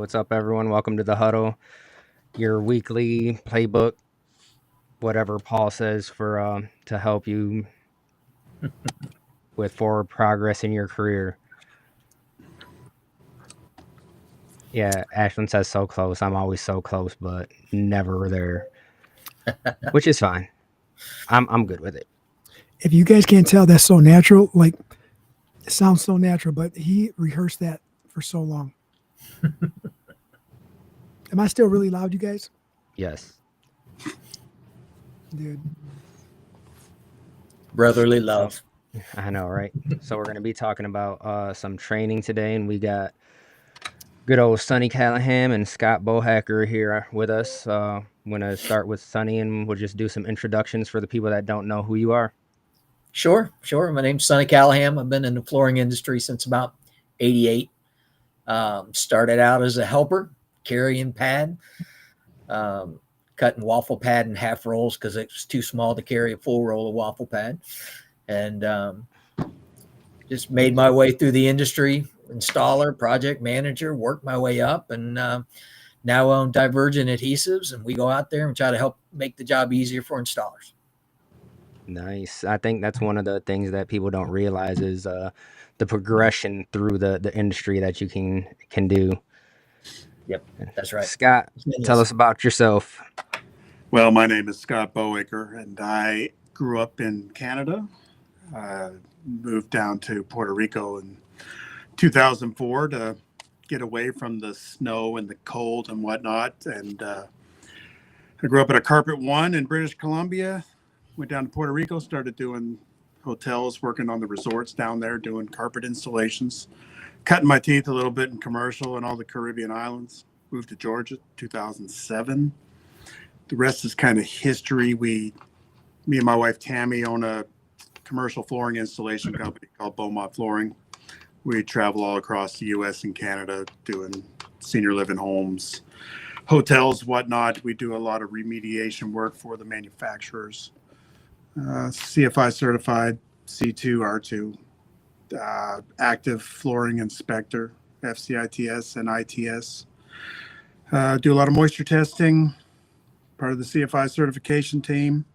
what's up, everyone? Welcome to the Huddle, your weekly playbook, whatever Paul says for to help you with forward progress in your career. Yeah, Ashlyn says so close. I'm always so close, but never there, which is fine. I'm good with it. If you guys can't tell, that's so natural. Like, it sounds so natural, but he rehearsed that for so long. Am I still really loud, you guys? Yes. Dude. Brotherly love. So, I know, right? So we're going to be talking about some training today, and we got good old Sonny Callahan and Scott Bohacker here with us. I'm going to start with Sonny, and we'll just do some introductions for the people that don't know who you are. Sure. My name's Sonny Callahan. I've been in the flooring industry since about 88. Started out as a helper, carrying pad, cutting waffle pad in half rolls because it was too small to carry a full roll of waffle pad. And just made my way through the industry, installer, project manager, worked my way up, and now own Divergent Adhesives, and we go out there and try to help make the job easier for installers. Nice. I think that's one of the things that people don't realize is the progression through the industry that you can do. Yep, that's right. Scott, tell us about yourself. Well, my name is Scott Bohacker, and I grew up in Canada. Moved down to Puerto Rico in 2004 to get away from the snow and the cold and whatnot. And I grew up at a Carpet One in British Columbia. Went down to Puerto Rico, started doing hotels, working on the resorts down there, doing carpet installations, cutting my teeth a little bit in commercial and all the Caribbean islands. Moved to Georgia 2007. The rest is kind of history. Me and my wife Tammy own a commercial flooring installation company called Beaumont Flooring. We travel all across the U.S. and Canada doing senior living homes, hotels, whatnot. We do a lot of remediation work for the manufacturers. CFI certified, C2, R2, active flooring inspector, FCITS and ITS. Do a lot of moisture testing, part of the CFI certification team,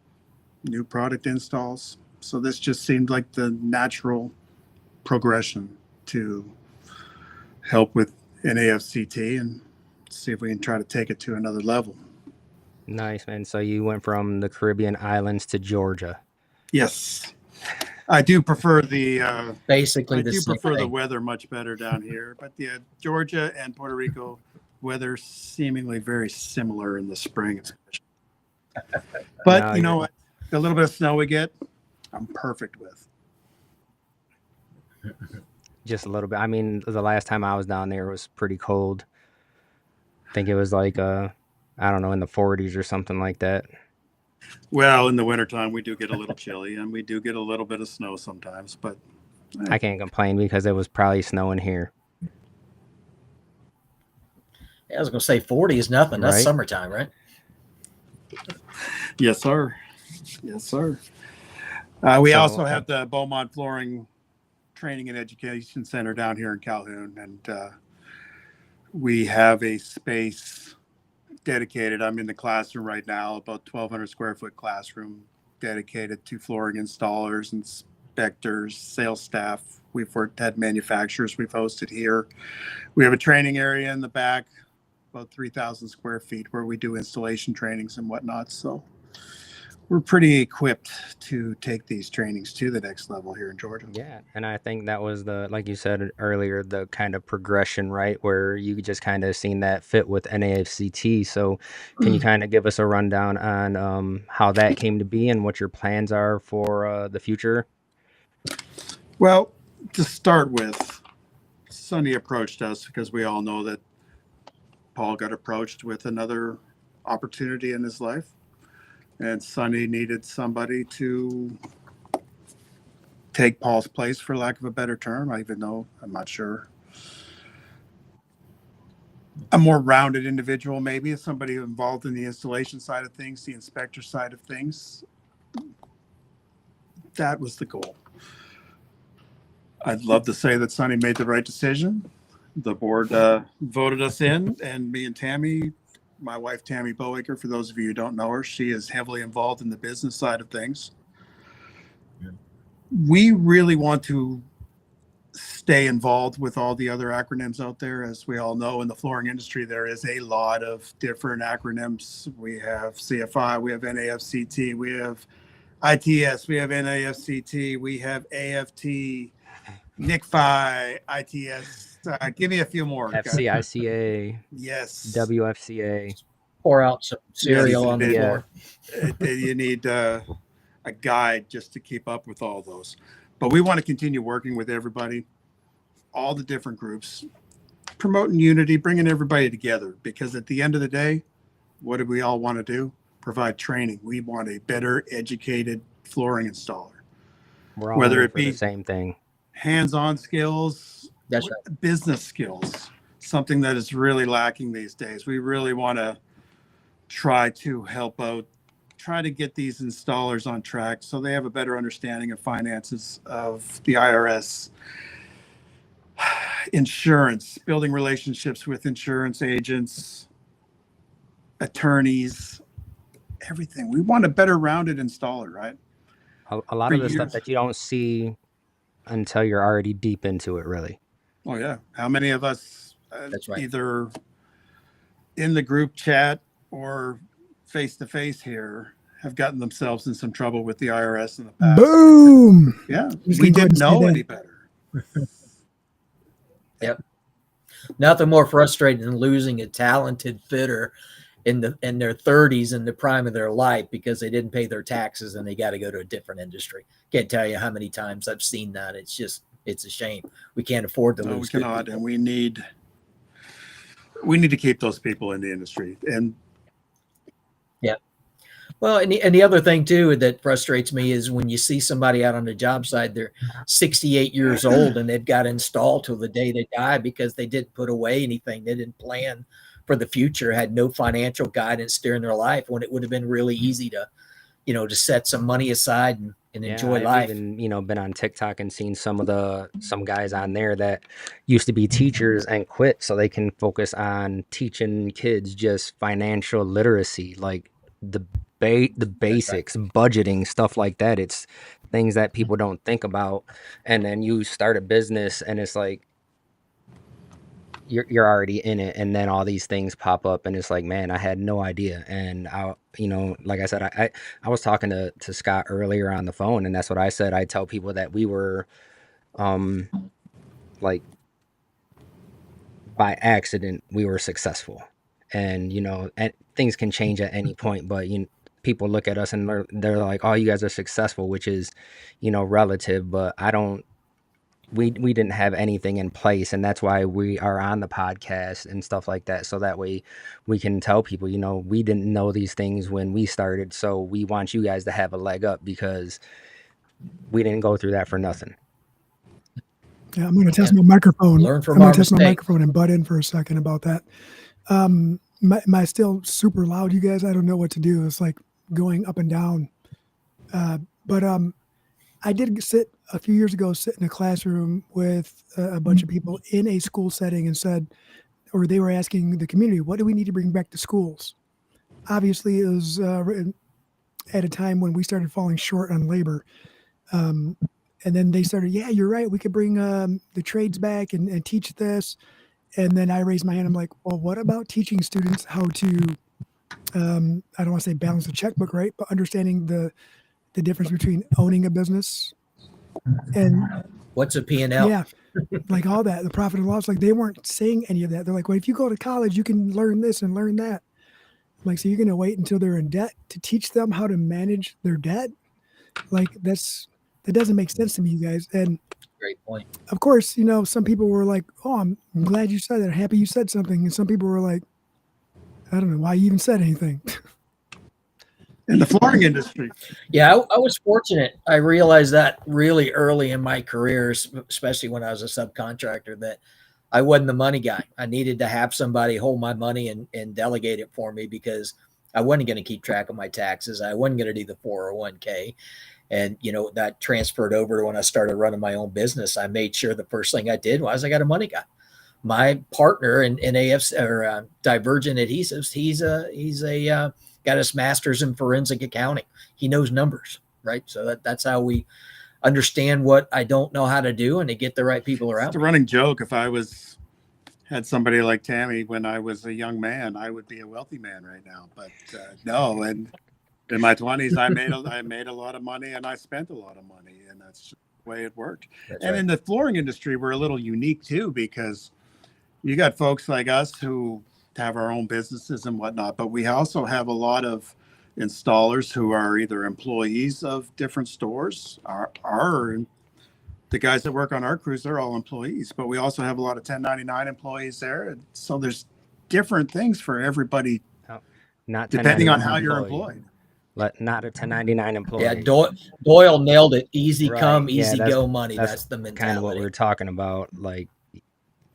new product installs. So this just seemed like the natural progression to help with NAFCT and see if we can try to take it to another level. Nice, man. So you went from the Caribbean islands to Georgia. Yes. I do prefer the weather much better down here, but yeah, Georgia and Puerto Rico weather seemingly very similar in the spring. But no, you know what? The little bit of snow we get, I'm perfect with. Just a little bit. I mean, the last time I was down there, it was pretty cold. I think it was like, I don't know, in the 40s or something like that. Well, in the wintertime, we do get a little chilly, and we do get a little bit of snow sometimes, but I can't complain because it was probably snowing here. Yeah, I was going to say 40 is nothing. That's summertime, right? Yes, sir. Yes, sir. We also have the Beaumont Flooring Training and Education Center down here in Calhoun, and we have a space dedicated. I'm in the classroom right now, about 1,200 square foot classroom dedicated to flooring installers, inspectors, sales staff. We've had manufacturers we've hosted here. We have a training area in the back, about 3,000 square feet, where we do installation trainings and whatnot. So we're pretty equipped to take these trainings to the next level here in Georgia. Yeah, and I think that was like you said earlier, the kind of progression, right, where you just kind of seen that fit with NAFCT. So can you kind of give us a rundown on how that came to be and what your plans are for the future? Well, to start with, Sonny approached us because we all know that Paul got approached with another opportunity in his life. And Sonny needed somebody to take Paul's place, for lack of a better term, even though I'm not sure. A more rounded individual, maybe, somebody involved in the installation side of things, the inspector side of things. That was the goal. I'd love to say that Sonny made the right decision. the board voted us in, and me and Tammy, my wife Tammy Bowaker, for those of you who don't know her, she is heavily involved in the business side of things. We really want to stay involved with all the other acronyms out there. As we all know, in the flooring industry, there is a lot of different acronyms. We have CFI, we have NAFCT, we have ITS, we have NAFCT, we have AFT, NICFI, ITS. Give me a few more. FCICA, Yes. WFCA. Pour out some cereal Yes, on the floor. You need a guide just to keep up with all those. But we want to continue working with everybody, all the different groups, promoting unity, bringing everybody together. Because at the end of the day, what do we all want to do? Provide training. We want a better educated flooring installer. We're all Whether in it for the be same thing. hands-on skills, That's right. business skills, something that is really lacking these days. We really want to try to help out, try to get these installers on track so they have a better understanding of finances, of the IRS, insurance, building relationships with insurance agents, attorneys, everything. We want a better rounded installer, right? A lot For of the stuff years. that you don't see until you're already deep into it, really. Oh yeah. How many of us That's right. either in the group chat or face to face here have gotten themselves in some trouble with the IRS in the past? Boom. Yeah. Just We gonna go ahead didn't and say know that. any better. Yep. Nothing more frustrating than losing a talented fitter in their 30s, in the prime of their life, because they didn't pay their taxes and they got to go to a different industry. Can't tell you how many times I've seen that. It's a shame. We can't afford to No, lose. we cannot, and we need to keep those people in the industry. And yeah. Well, and the other thing too that frustrates me is when you see somebody out on the job site, they're 68 years old and they've got installed till the day they die because they didn't put away anything. They didn't plan for the future, had no financial guidance during their life, when it would have been really easy to, to set some money aside and enjoy I've life. even, been on TikTok and seen some guys on there that used to be teachers and quit so they can focus on teaching kids just financial literacy, like the basics, budgeting, stuff like that. It's things that people don't think about. And then you start a business and it's like you're already in it, and then all these things pop up and it's like, man, I had no idea. And like I said, I was talking to Scott earlier on the phone, and that's what I said. I tell people that we were like by accident we were successful, and and things can change at any point, but people look at us and they're like, oh, you guys are successful, which is relative, but we didn't have anything in place, and that's why we are on the podcast and stuff like that, so that way we can tell people, we didn't know these things when we started, so we want you guys to have a leg up because we didn't go through that for nothing. Yeah, I'm going to test my microphone. Learn from I'm going our to test my mistakes. microphone and butt in for a second about that. Am I still super loud, you guys? I don't know what to do. It's like going up and down. But I did sit a few years ago, sit in a classroom with a bunch of people in a school setting and said, or they were asking the community, what do we need to bring back to schools? Obviously, it was at a time when we started falling short on labor. And then they started, yeah, you're right. We could bring the trades back and teach this. And then I raised my hand. I'm like, well, what about teaching students how to, I don't want to say balance the checkbook, right? But understanding the difference between owning a business and what's a P&L? Yeah, like all that, the profit and loss. Like they weren't saying any of that. They're like, well, if you go to college, you can learn this and learn that. I'm like, so you're going to wait until they're in debt to teach them how to manage their debt? Like that doesn't make sense to me, you guys. And Great point. of course, some people were like, oh, I'm glad you said that. I'm happy you said something. And some people were like, I don't know why you even said anything. in the flooring industry. Yeah, I was fortunate. I realized that really early in my career, especially when I was a subcontractor, that I wasn't the money guy. I needed to have somebody hold my money and delegate it for me, because I wasn't going to keep track of my taxes. I wasn't going to do the 401k. And, that transferred over to when I started running my own business. I made sure the first thing I did was I got a money guy. my partner in AFC or Divergent Adhesives, he's got his master's in forensic accounting. He knows numbers, right? So that's how we understand what I don't know how to do and to get the right people around. It's a running joke. If I had somebody like Tammy when I was a young man, I would be a wealthy man right now. But no, and in my 20s, I made a lot of money and I spent a lot of money, and that's just the way it worked. That's and right. in the flooring industry, we're a little unique too, because you got folks like us who have our own businesses and whatnot, but we also have a lot of installers who are either employees of different stores. Our the guys that work on our crews, they're all employees, but we also have a lot of 1099 employees there. And so there's different things for everybody, Not depending on 1099 how you're employee. employed. Not a 1099 employee. Yeah, Doyle nailed it. Easy Right. come, Yeah, easy go money. That's the mentality. Kind of what we were talking about. Like,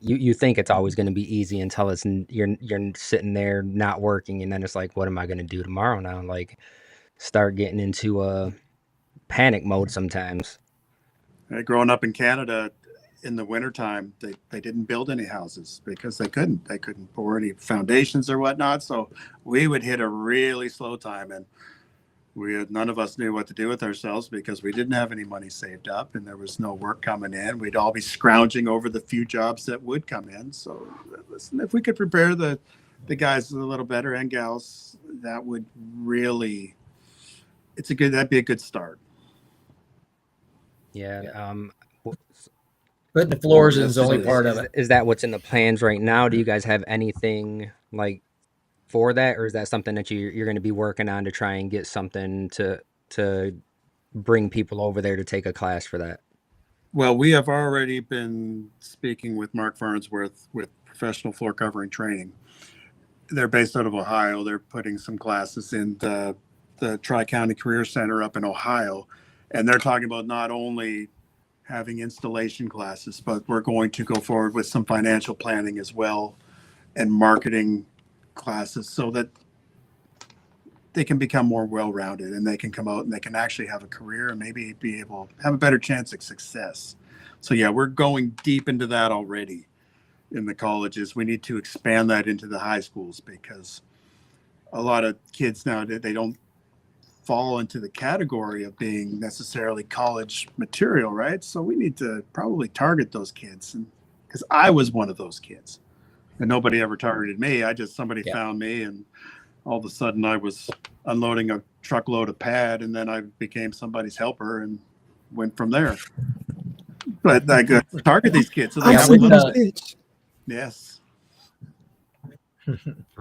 you think it's always going to be easy until you're sitting there not working, and then it's like, what am I going to do tomorrow now? Like, start getting into a panic mode sometimes. Growing up in Canada in the wintertime, they didn't build any houses because they couldn't pour any foundations or whatnot. So we would hit a really slow time, and none of us knew what to do with ourselves because we didn't have any money saved up and there was no work coming in. We'd all be scrounging over the few jobs that would come in. So listen, if we could prepare the guys a little better and gals, that would really, that'd be a good start. Yeah. Putting the floors is the only part of it. Is that what's in the plans right now? Do you guys have anything like for that, or is that something that you're going to be working on to try and get something to bring people over there to take a class for that? Well, we have already been speaking with Mark Farnsworth with Professional Floor Covering Training. They're based out of Ohio. They're putting some classes in the Tri-County Career Center up in Ohio. And they're talking about not only having installation classes, but we're going to go forward with some financial planning as well and marketing classes so that they can become more well-rounded and they can come out and they can actually have a career and maybe be able to have a better chance of success. So yeah, we're going deep into that already in the colleges. We need to expand that into the high schools because a lot of kids now, they don't fall into the category of being necessarily college material, right? So we need to probably target those kids, and because I was one of those kids and nobody ever targeted me. Somebody found me, and all of a sudden I was unloading a truckload of pad, and then I became somebody's helper and went from there. But I could target these kids. So they have a little bit. Yes.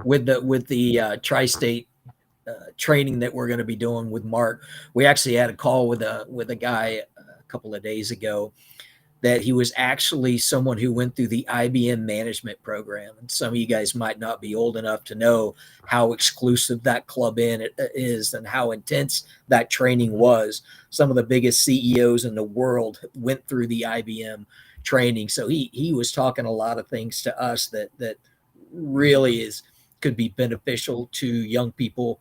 With the tri-state training that we're going to be doing with Mark, we actually had a call with a guy a couple of days ago that he was actually someone who went through the IBM management program. And some of you guys might not be old enough to know how exclusive that club is and how intense that training was. Some of the biggest CEOs in the world went through the IBM training. So he was talking a lot of things to us that really could be beneficial to young people,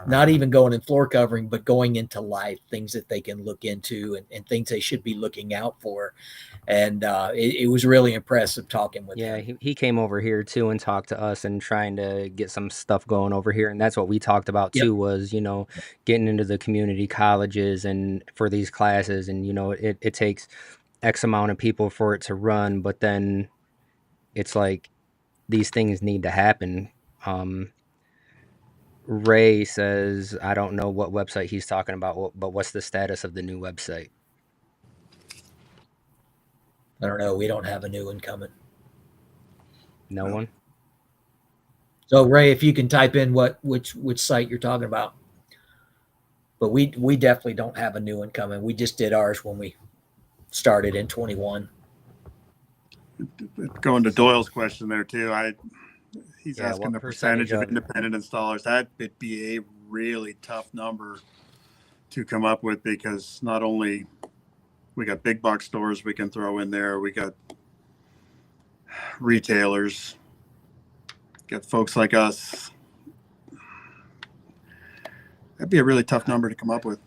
not even going in floor covering, but going into life, things that they can look into and things they should be looking out for. And it was really impressive talking with him. Yeah, he came over here too and talked to us and trying to get some stuff going over here. And that's what we talked about too, was, getting into the community colleges and for these classes. And, it takes X amount of people for it to run, but then it's like these things need to happen. Ray says, I don't know what website he's talking about, but what's the status of the new website? I don't know. We don't have a new one coming. No one? So Ray, if you can type in which site you're talking about. But we definitely don't have a new one coming. We just did ours when we started in 21. Going to Doyle's question there too. He's asking the percentage of independent installers. That would be a really tough number to come up with because not only we got big box stores we can throw in there, we got retailers, got folks like us. That'd be a really tough number to come up with.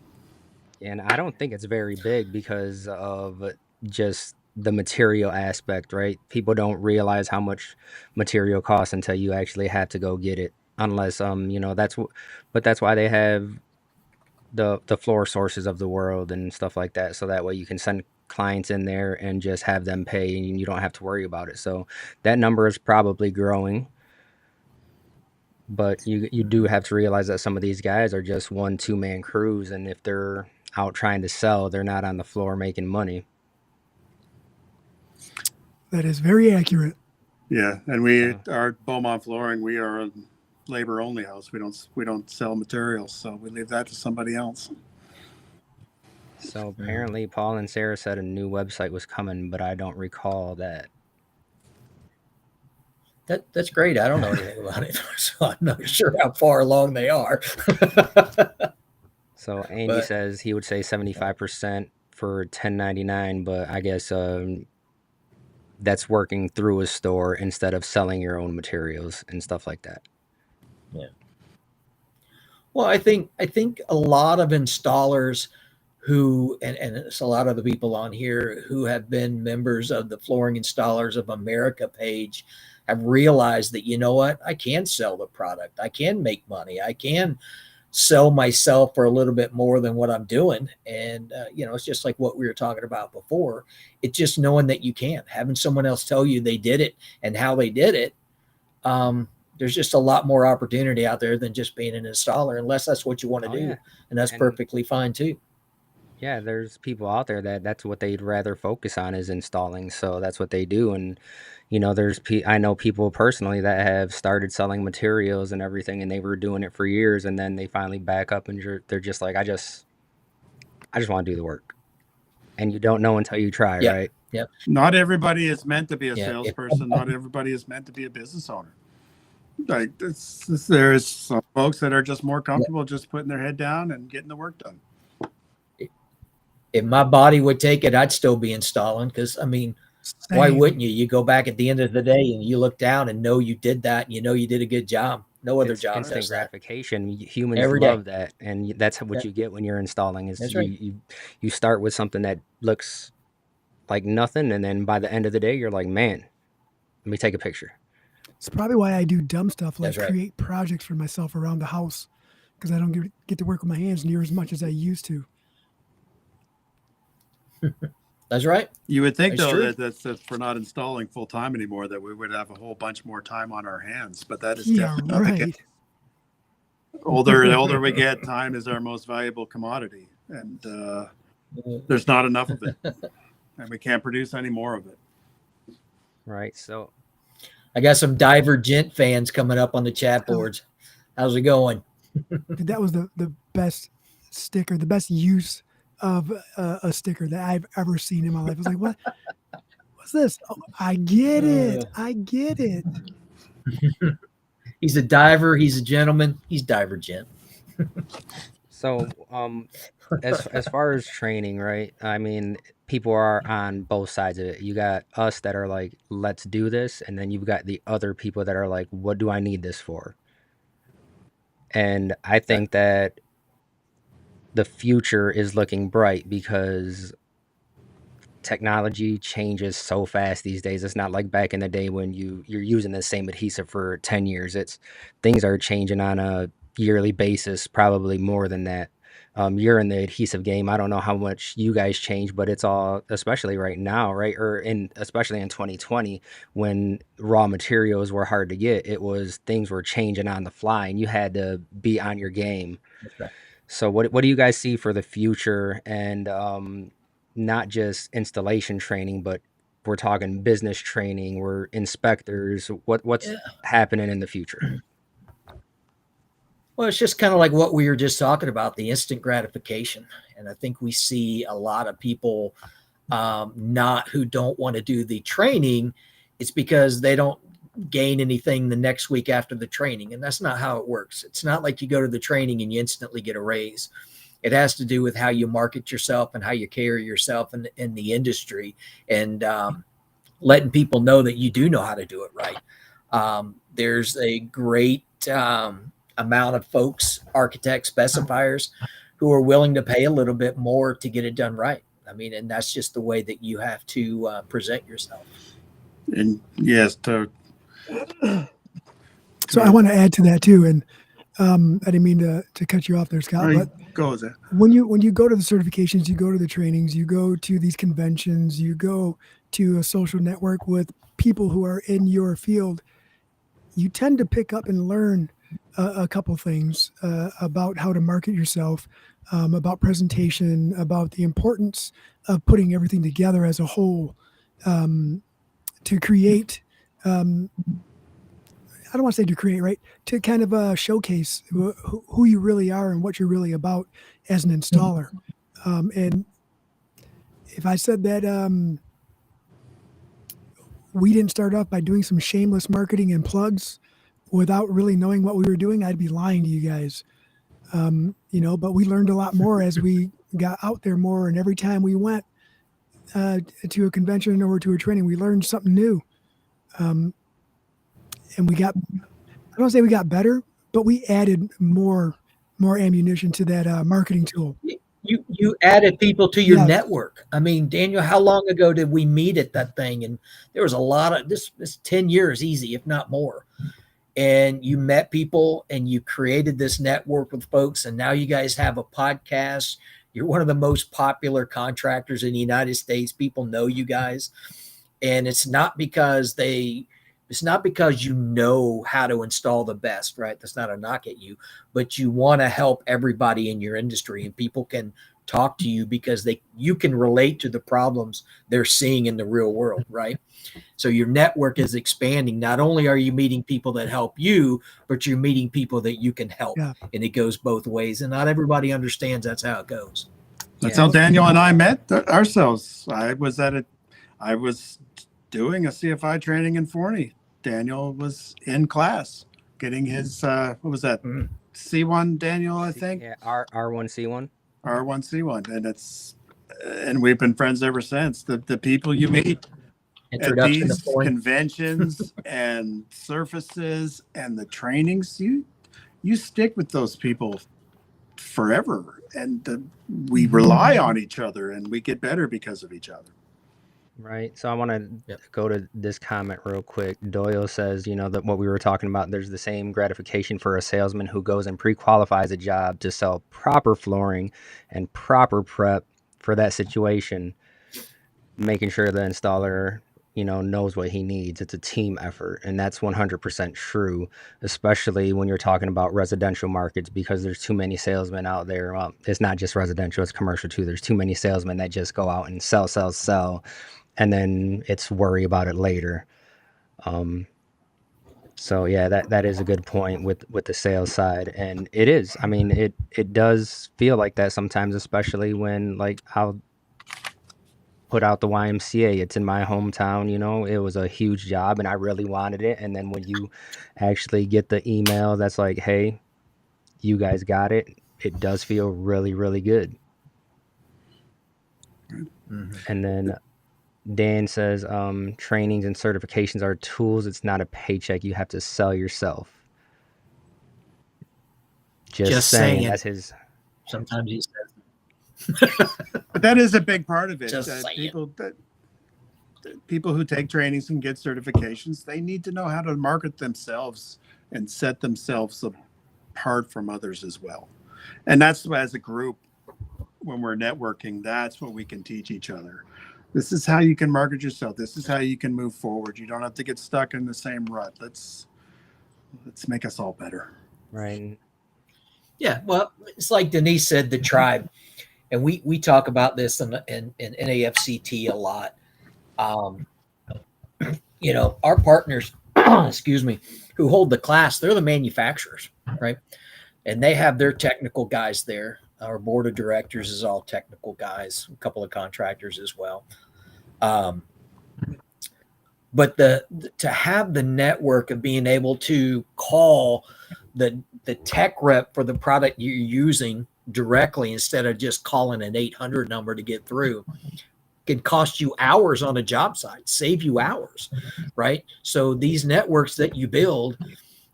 And I don't think it's very big because of just the material aspect, right? People don't realize how much material costs until you actually have to go get it. Unless but that's why they have the floor sources of the world and stuff like that, so that way you can send clients in there and just have them pay and you don't have to worry about it. So that number is probably growing, but you do have to realize that some of these guys are just 1-2 man crews, and if they're out trying to sell, they're not on the floor making money. That is very accurate. Yeah, and we are Beaumont Flooring. We are a labor only house. We don't sell materials, so we leave that to somebody else. So apparently Paul and Sarah said a new website was coming, but I don't recall that. That's great. I don't know anything about it, so I'm not sure how far along they are. So Andy says he would say 75% for 1099, but I guess that's working through a store instead of selling your own materials and stuff like that. Yeah. Well, I think a lot of installers who, and it's a lot of the people on here who have been members of the Flooring Installers of America page, have realized that, you know what, I can sell the product. I can make money. I can sell myself for a little bit more than what I'm doing. And, it's just like what we were talking about before. It's just knowing that you can, having someone else tell you they did it and how they did it. There's just a lot more opportunity out there than just being an installer, unless that's what you want to do. Yeah. And that's perfectly fine too. Yeah, there's people out there that's what they'd rather focus on is installing. So that's what they do. And, I know people personally that have started selling materials and everything, and they were doing it for years, and then they finally back up and they're just like, I just want to do the work. And you don't know until you try, right? Yep. Not everybody is meant to be a salesperson. Not everybody is meant to be a business owner. Like there's some folks that are just more comfortable just putting their head down and getting the work done. If my body would take it, I'd still be installing, because why wouldn't you? You go back at the end of the day and you look down and know you did that, and you did a good job. No other job instant does gratification. Humans love that, and that's what you get when you're installing. Is you start with something that looks like nothing, and then by the end of the day, you're like, man, let me take a picture. It's probably why I do dumb stuff like create projects for myself around the house, because I don't get to work with my hands near as much as I used to. That's right. You would think, though, that's for not installing full time anymore, that we would have a whole bunch more time on our hands. But that is definitely not the case. The older we get, time is our most valuable commodity, and there's not enough of it, and we can't produce any more of it. Right. So, I got some Divergent fans coming up on the chat boards. How's it going? That was the best sticker, the best use of a sticker that I've ever seen in my life. I was like, what's this? Oh, I get it. He's a diver. He's a gentleman. He's Divergent. So, as far as training, right? I mean, people are on both sides of it. You got us that are like, let's do this. And then you've got the other people that are like, what do I need this for? And I think that the future is looking bright because technology changes so fast these days. It's not like back in the day when you're using the same adhesive for 10 years. Things are changing on a yearly basis, probably more than that. You're in the adhesive game. I don't know how much you guys change, but it's all, especially right now, right? Especially in 2020, when raw materials were hard to get, things were changing on the fly and you had to be on your game. That's right. So what do you guys see for the future, and not just installation training, but we're talking business training, we're inspectors, what's happening in the future? Well, it's just kind of like what we were just talking about, the instant gratification. And I think we see a lot of people who don't want to do the training. It's because they don't gain anything the next week after the training. And that's not how it works. It's not like you go to the training and you instantly get a raise. It has to do with how you market yourself and how you carry yourself in the industry, and letting people know that you do know how to do it right. There's a great amount of folks, architects, specifiers, who are willing to pay a little bit more to get it done right. I mean, and that's just the way that you have to present yourself. And yes, So I want to add to that too, and I didn't mean to cut you off there, Scott. But go with it. when you go to the certifications, you go to the trainings, you go to these conventions, you go to a social network with people who are in your field, you tend to pick up and learn a couple things about how to market yourself, about presentation, about the importance of putting everything together as a whole to create. I don't want to say to create, right? To kind of showcase who you really are and what you're really about as an installer. And if I said that we didn't start off by doing some shameless marketing and plugs without really knowing what we were doing, I'd be lying to you guys. But we learned a lot more as we got out there more. And every time we went to a convention or to a training, we learned something new. And we got, I don't want to say we got better, but we added more ammunition to that marketing tool. You added people to your network. I mean, Daniel, how long ago did we meet at that thing? And there was a lot of this 10 years easy, if not more. And you met people and you created this network with folks. And now you guys have a podcast. You're one of the most popular contractors in the United States. People know you guys. And it's not because you know how to install the best, right? That's not a knock at you, but you want to help everybody in your industry, and people can talk to you because you can relate to the problems they're seeing in the real world, right? So your network is expanding. Not only are you meeting people that help you, but you're meeting people that you can help. Yeah. And it goes both ways. And not everybody understands that's how it goes. That's how Daniel and I met ourselves. I was doing a CFI training in Forney. Daniel was in class getting his what was that? C1, Daniel, I think. Yeah, R1C1. R1C1. And we've been friends ever since. The people you meet at these conventions and surfaces and the trainings, you stick with those people forever, and we rely on each other, and we get better because of each other. Right. So I want to go to this comment real quick. Doyle says, that what we were talking about, there's the same gratification for a salesman who goes and pre-qualifies a job to sell proper flooring and proper prep for that situation, making sure the installer, knows what he needs. It's a team effort. And that's 100% true, especially when you're talking about residential markets, because there's too many salesmen out there. Well, it's not just residential, it's commercial too. There's too many salesmen that just go out and sell. And then it's worry about it later. So yeah, that is a good point with the sales side. And it is, I mean, it does feel like that sometimes, especially when I'll put out the YMCA. It's in my hometown, it was a huge job and I really wanted it. And then when you actually get the email that's like, hey, you guys got it, it does feel really, really good. Mm-hmm. And then Dan says, trainings and certifications are tools. It's not a paycheck. You have to sell yourself. Just saying. That's his. Sometimes he says. But that is a big part of it. People who take trainings and get certifications, they need to know how to market themselves and set themselves apart from others as well. And that's, as a group, when we're networking, that's what we can teach each other. This is how you can market yourself. This is how you can move forward. You don't have to get stuck in the same rut. Let's make us all better. Right. Yeah. Well, it's like Denise said, the tribe. And we talk about this in NAFCT a lot. Our partners, excuse me, who hold the class, they're the manufacturers, right? And they have their technical guys there. Our board of directors is all technical guys, a couple of contractors as well. But to have the network of being able to call the tech rep for the product you're using directly instead of just calling an 800 number to get through can cost you hours on a job site, save you hours, right? So these networks that you build,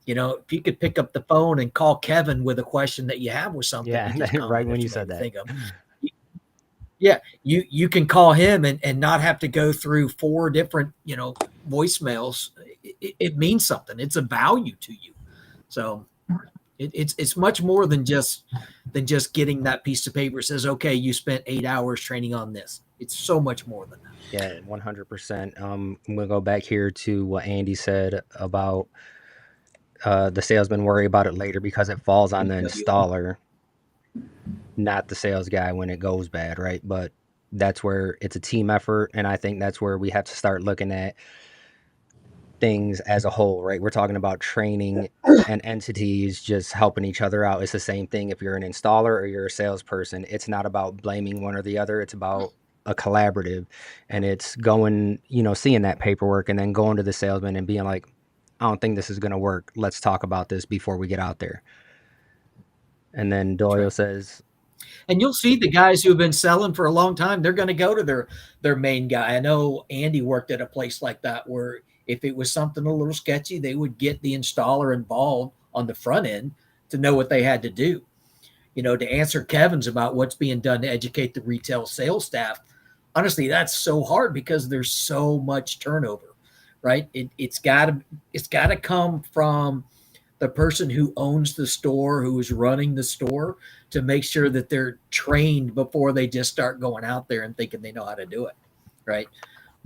if you could pick up the phone and call Kevin with a question that you have with something. Yeah, right when you said that. Yeah, you can call him and not have to go through 4 different, voicemails. It means something. It's a value to you. So it's much more than just getting that piece of paper that says, okay, you spent 8 hours training on this. It's so much more than that. Yeah, 100%. We'll go back here to what Andy said about the salesman worry about it later because it falls on the installer, not the sales guy when it goes bad, right? But that's where it's a team effort, and I think that's where we have to start looking at things as a whole, right? We're talking about training and entities just helping each other out. It's the same thing if you're an installer or you're a salesperson. It's not about blaming one or the other. It's about a collaborative, and it's going, seeing that paperwork and then going to the salesman and being like, I don't think this is going to work. Let's talk about this before we get out there. And then Doyle says, and you'll see the guys who have been selling for a long time, they're going to go to their main guy. I know Andy worked at a place like that where if it was something a little sketchy, they would get the installer involved on the front end to know what they had to do. To answer Kevin's about what's being done to educate the retail sales staff. Honestly, that's so hard because there's so much turnover, right? It's got to come from the person who owns the store, who is running the store, to make sure that they're trained before they just start going out there and thinking they know how to do it, right?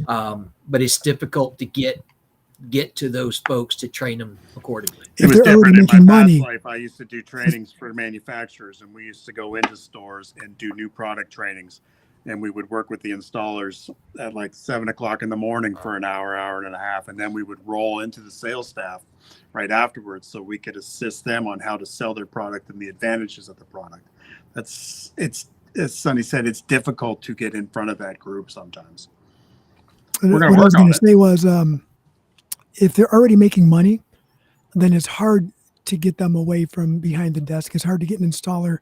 But it's difficult to get to those folks to train them accordingly. It was different in my past life. I used to do trainings for manufacturers, and we used to go into stores and do new product trainings. And we would work with the installers at like 7 o'clock in the morning for an hour and a half. And then we would roll into the sales staff right afterwards so we could assist them on how to sell their product and the advantages of the product. It's, as Sonny said, it's difficult to get in front of that group sometimes. What I was going to say was, if they're already making money, then it's hard to get them away from behind the desk. It's hard to get an installer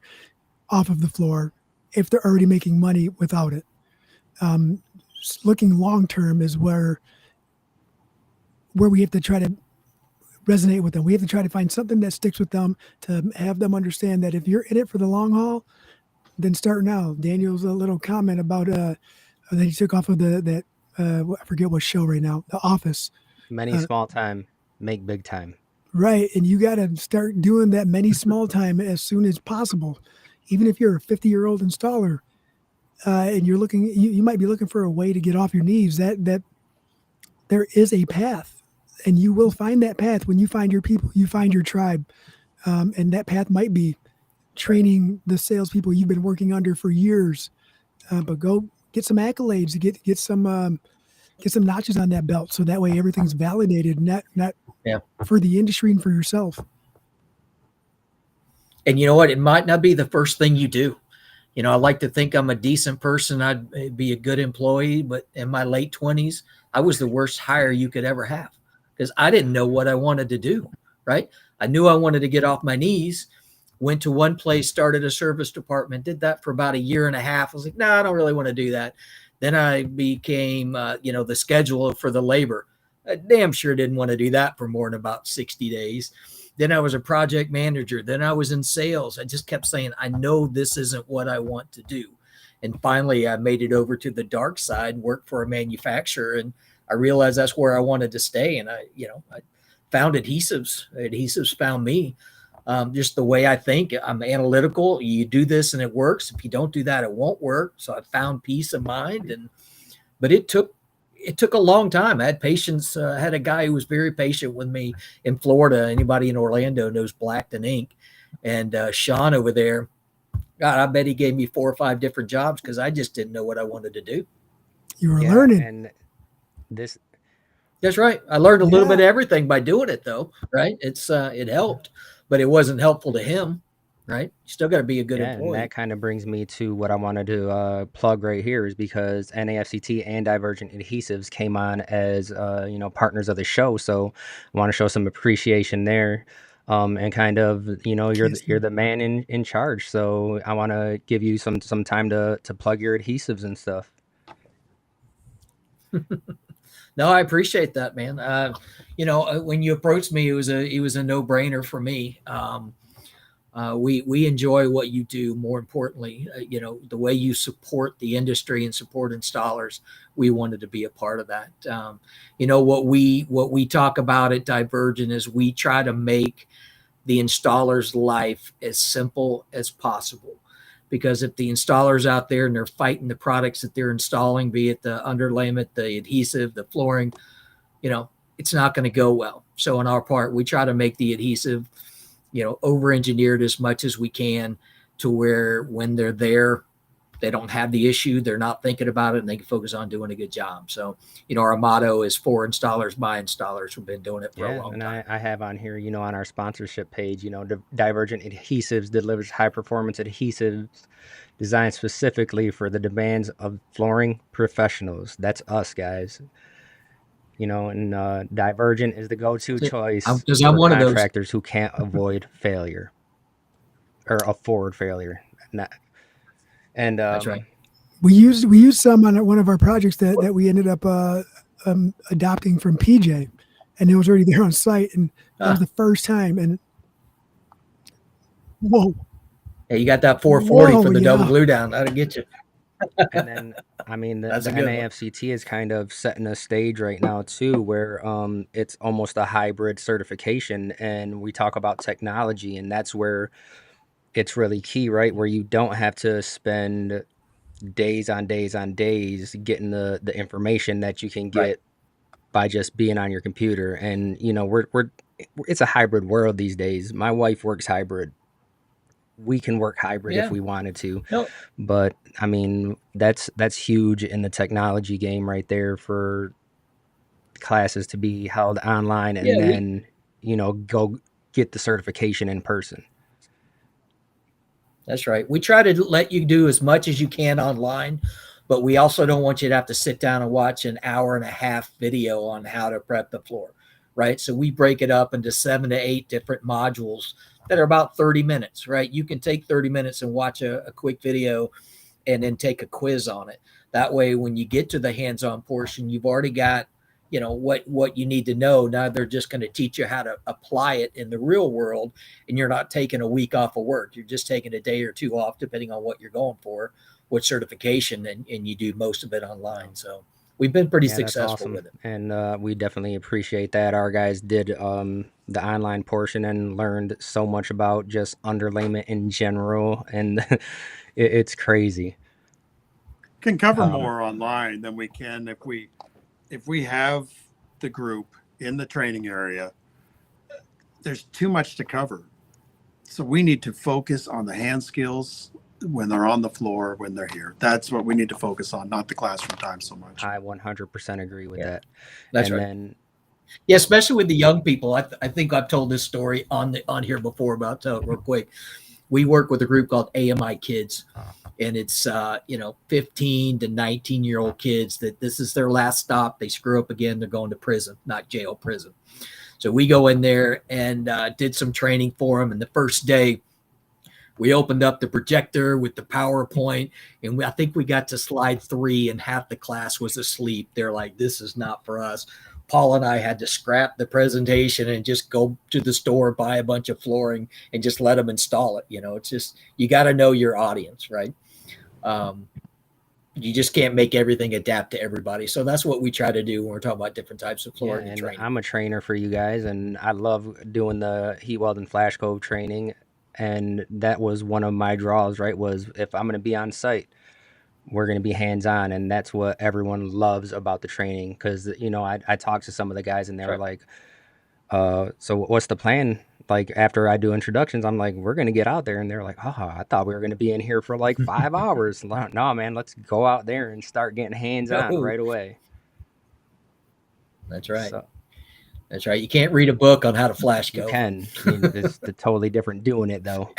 off of the floor if they're already making money without it. Looking long-term is where we have to try to resonate with them. We have to try to find something that sticks with them, to have them understand that if you're in it for the long haul, then start now. Daniel's a little comment about that he took off of I forget what show right now, The Office. Many small time, make big time. Right. And you got to start doing that many small time as soon as possible. Even if you're a 50-year-old installer and you're looking, you might be looking for a way to get off your knees, that there is a path, and you will find that path when you find your people, you find your tribe. And that path might be training the salespeople you've been working under for years, but go get some accolades, get some notches on that belt. So that way everything's validated, not for the industry and for yourself. And you know what? It might not be the first thing you do. I like to think I'm a decent person. I'd be a good employee, but in my late 20s, I was the worst hire you could ever have because I didn't know what I wanted to do, right? I knew I wanted to get off my knees, went to one place, started a service department, did that for about a year and a half. I was like, no, I don't really want to do that. Then I became, the scheduler for the labor. I damn sure didn't want to do that for more than about 60 days. Then I was a project manager. Then I was in sales. I just kept saying, I know this isn't what I want to do. And finally, I made it over to the dark side, worked for a manufacturer, and I realized that's where I wanted to stay. And I found adhesives. Adhesives found me. Just the way I think. I'm analytical. You do this and it works. If you don't do that, it won't work. So I found peace of mind. But it took a long time. I had patience. I had a guy who was very patient with me in Florida. Anybody in Orlando knows Blackton Inc. And Sean over there, God, I bet he gave me 4 or 5 different jobs because I just didn't know what I wanted to do. You were learning. And that's right. I learned a little bit of everything by doing it, though. Right? It helped, but it wasn't helpful to him. Right? You still got to be a good employee. And that kind of brings me to what I wanted to plug right here is because NAFCT and Divergent Adhesives came on as partners of the show, so I want to show some appreciation there, and kind of you're the man in charge, so I want to give you some time to plug your adhesives and stuff. No, I appreciate that, man. When you approached me, it was a no-brainer for me. We enjoy what you do. More importantly, the way you support the industry and support installers, we wanted to be a part of that. What we talk about at Divergent is we try to make the installer's life as simple as possible. Because if the installer's out there and they're fighting the products that they're installing, be it the underlayment, the adhesive, the flooring, it's not going to go well. So on our part, we try to make the adhesive, over-engineered as much as we can to where when they're there, they don't have the issue. They're not thinking about it, and they can focus on doing a good job. So, our motto is for installers, by installers. We've been doing it for a long time. I have on here, on our sponsorship page, Divergent Adhesives delivers high-performance adhesives designed specifically for the demands of flooring professionals. That's us, guys. And Divergent is the go-to choice because I'm for one of those contractors who can't avoid failure or afford failure. And That's right. We used some on one of our projects that we ended up adopting from PJ, and it was already there on site, and that was the first time. And whoa, yeah, you got that 440 Whoa, for the yeah. double glue down. That'll get you. And then, the That's a good one. NAFCT is kind of setting a stage right now too, where it's almost a hybrid certification, and we talk about technology, and that's where it's really key, right? Where you don't have to spend days on days on days getting the information that you can get Right. by just being on your computer. And it's a hybrid world these days. My wife works hybrid. We can work hybrid Yeah. if we wanted to. No. But that's huge in the technology game right there, for classes to be held online and then go get the certification in person. That's right. We try to let you do as much as you can online, but we also don't want you to have to sit down and watch an hour and a half video on how to prep the floor, right? So we break it up into 7 to 8 different modules that are about 30 minutes, right? You can take 30 minutes and watch a quick video and then take a quiz on it. That way, when you get to the hands-on portion, you've already got what you need to know. Now they're just going to teach you how to apply it in the real world, and you're not taking a week off of work. You're just taking a day or two off, depending on what you're going for, what certification, and you do most of it online. So we've been pretty successful with it. And we definitely appreciate that. Our guys did the online portion and learned so much about just underlayment in general, and it's crazy. Can cover more online than we can if we have the group in the training area. There's too much to cover. So we need to focus on the hand skills when they're on the floor, when they're here. That's what we need to focus on, not the classroom time so much. I 100% agree with that. That's and right. Then, yeah, especially with the young people. I think I've told this story on here before, but I'll tell it real quick. We work with a group called AMI Kids, and it's 15 to 19-year-old kids that this is their last stop. They screw up again, they're going to prison, not jail, prison. So we go in there and did some training for them. And the first day, we opened up the projector with the PowerPoint, and I think we got to slide 3, and half the class was asleep. They're like, "This is not for us." Paul and I had to scrap the presentation and just go to the store, buy a bunch of flooring, and just let them install it. It's just, you got to know your audience, right? You just can't make everything adapt to everybody. So that's what we try to do when we're talking about different types of flooring and training. I'm a trainer for you guys, and I love doing the heat weld and flash cove training. And that was one of my draws, right? Was if I'm going to be on site, we're going to be hands-on, and that's what everyone loves about the training. Because I talked to some of the guys, and they were like, "So what's the plan?" Like after I do introductions, I'm like, "We're going to get out there," and they're like, "Oh, I thought we were going to be in here for like 5 hours." No, man, let's go out there and start getting hands-on right away. That's right. That's right. You can't read a book on how to flash cove. You can. It's totally different doing it, though.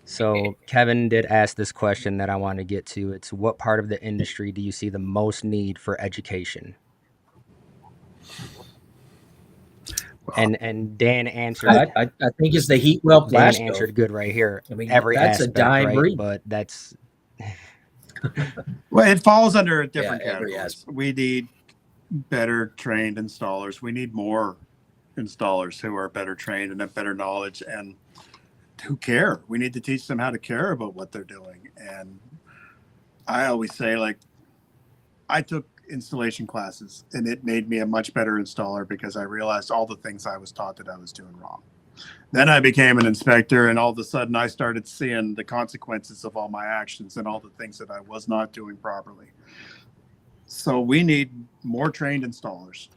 So Kevin did ask this question that I want to get to. It's, what part of the industry do you see the most need for education? And Dan answered. I think it's the heat weld flash Dan answered good right here. I mean, every that's aspect, a dime right? breed. But that's well, it falls under different categories. Aspect. We need better trained installers. We need more installers who are better trained and have better knowledge. And who care. We need to teach them how to care about what they're doing. And I always say, like, I took installation classes and it made me a much better installer because I realized all the things I was taught that I was doing wrong. Then I became an inspector, and all of a sudden I started seeing the consequences of all my actions and all the things that I was not doing properly. So we need more trained installers.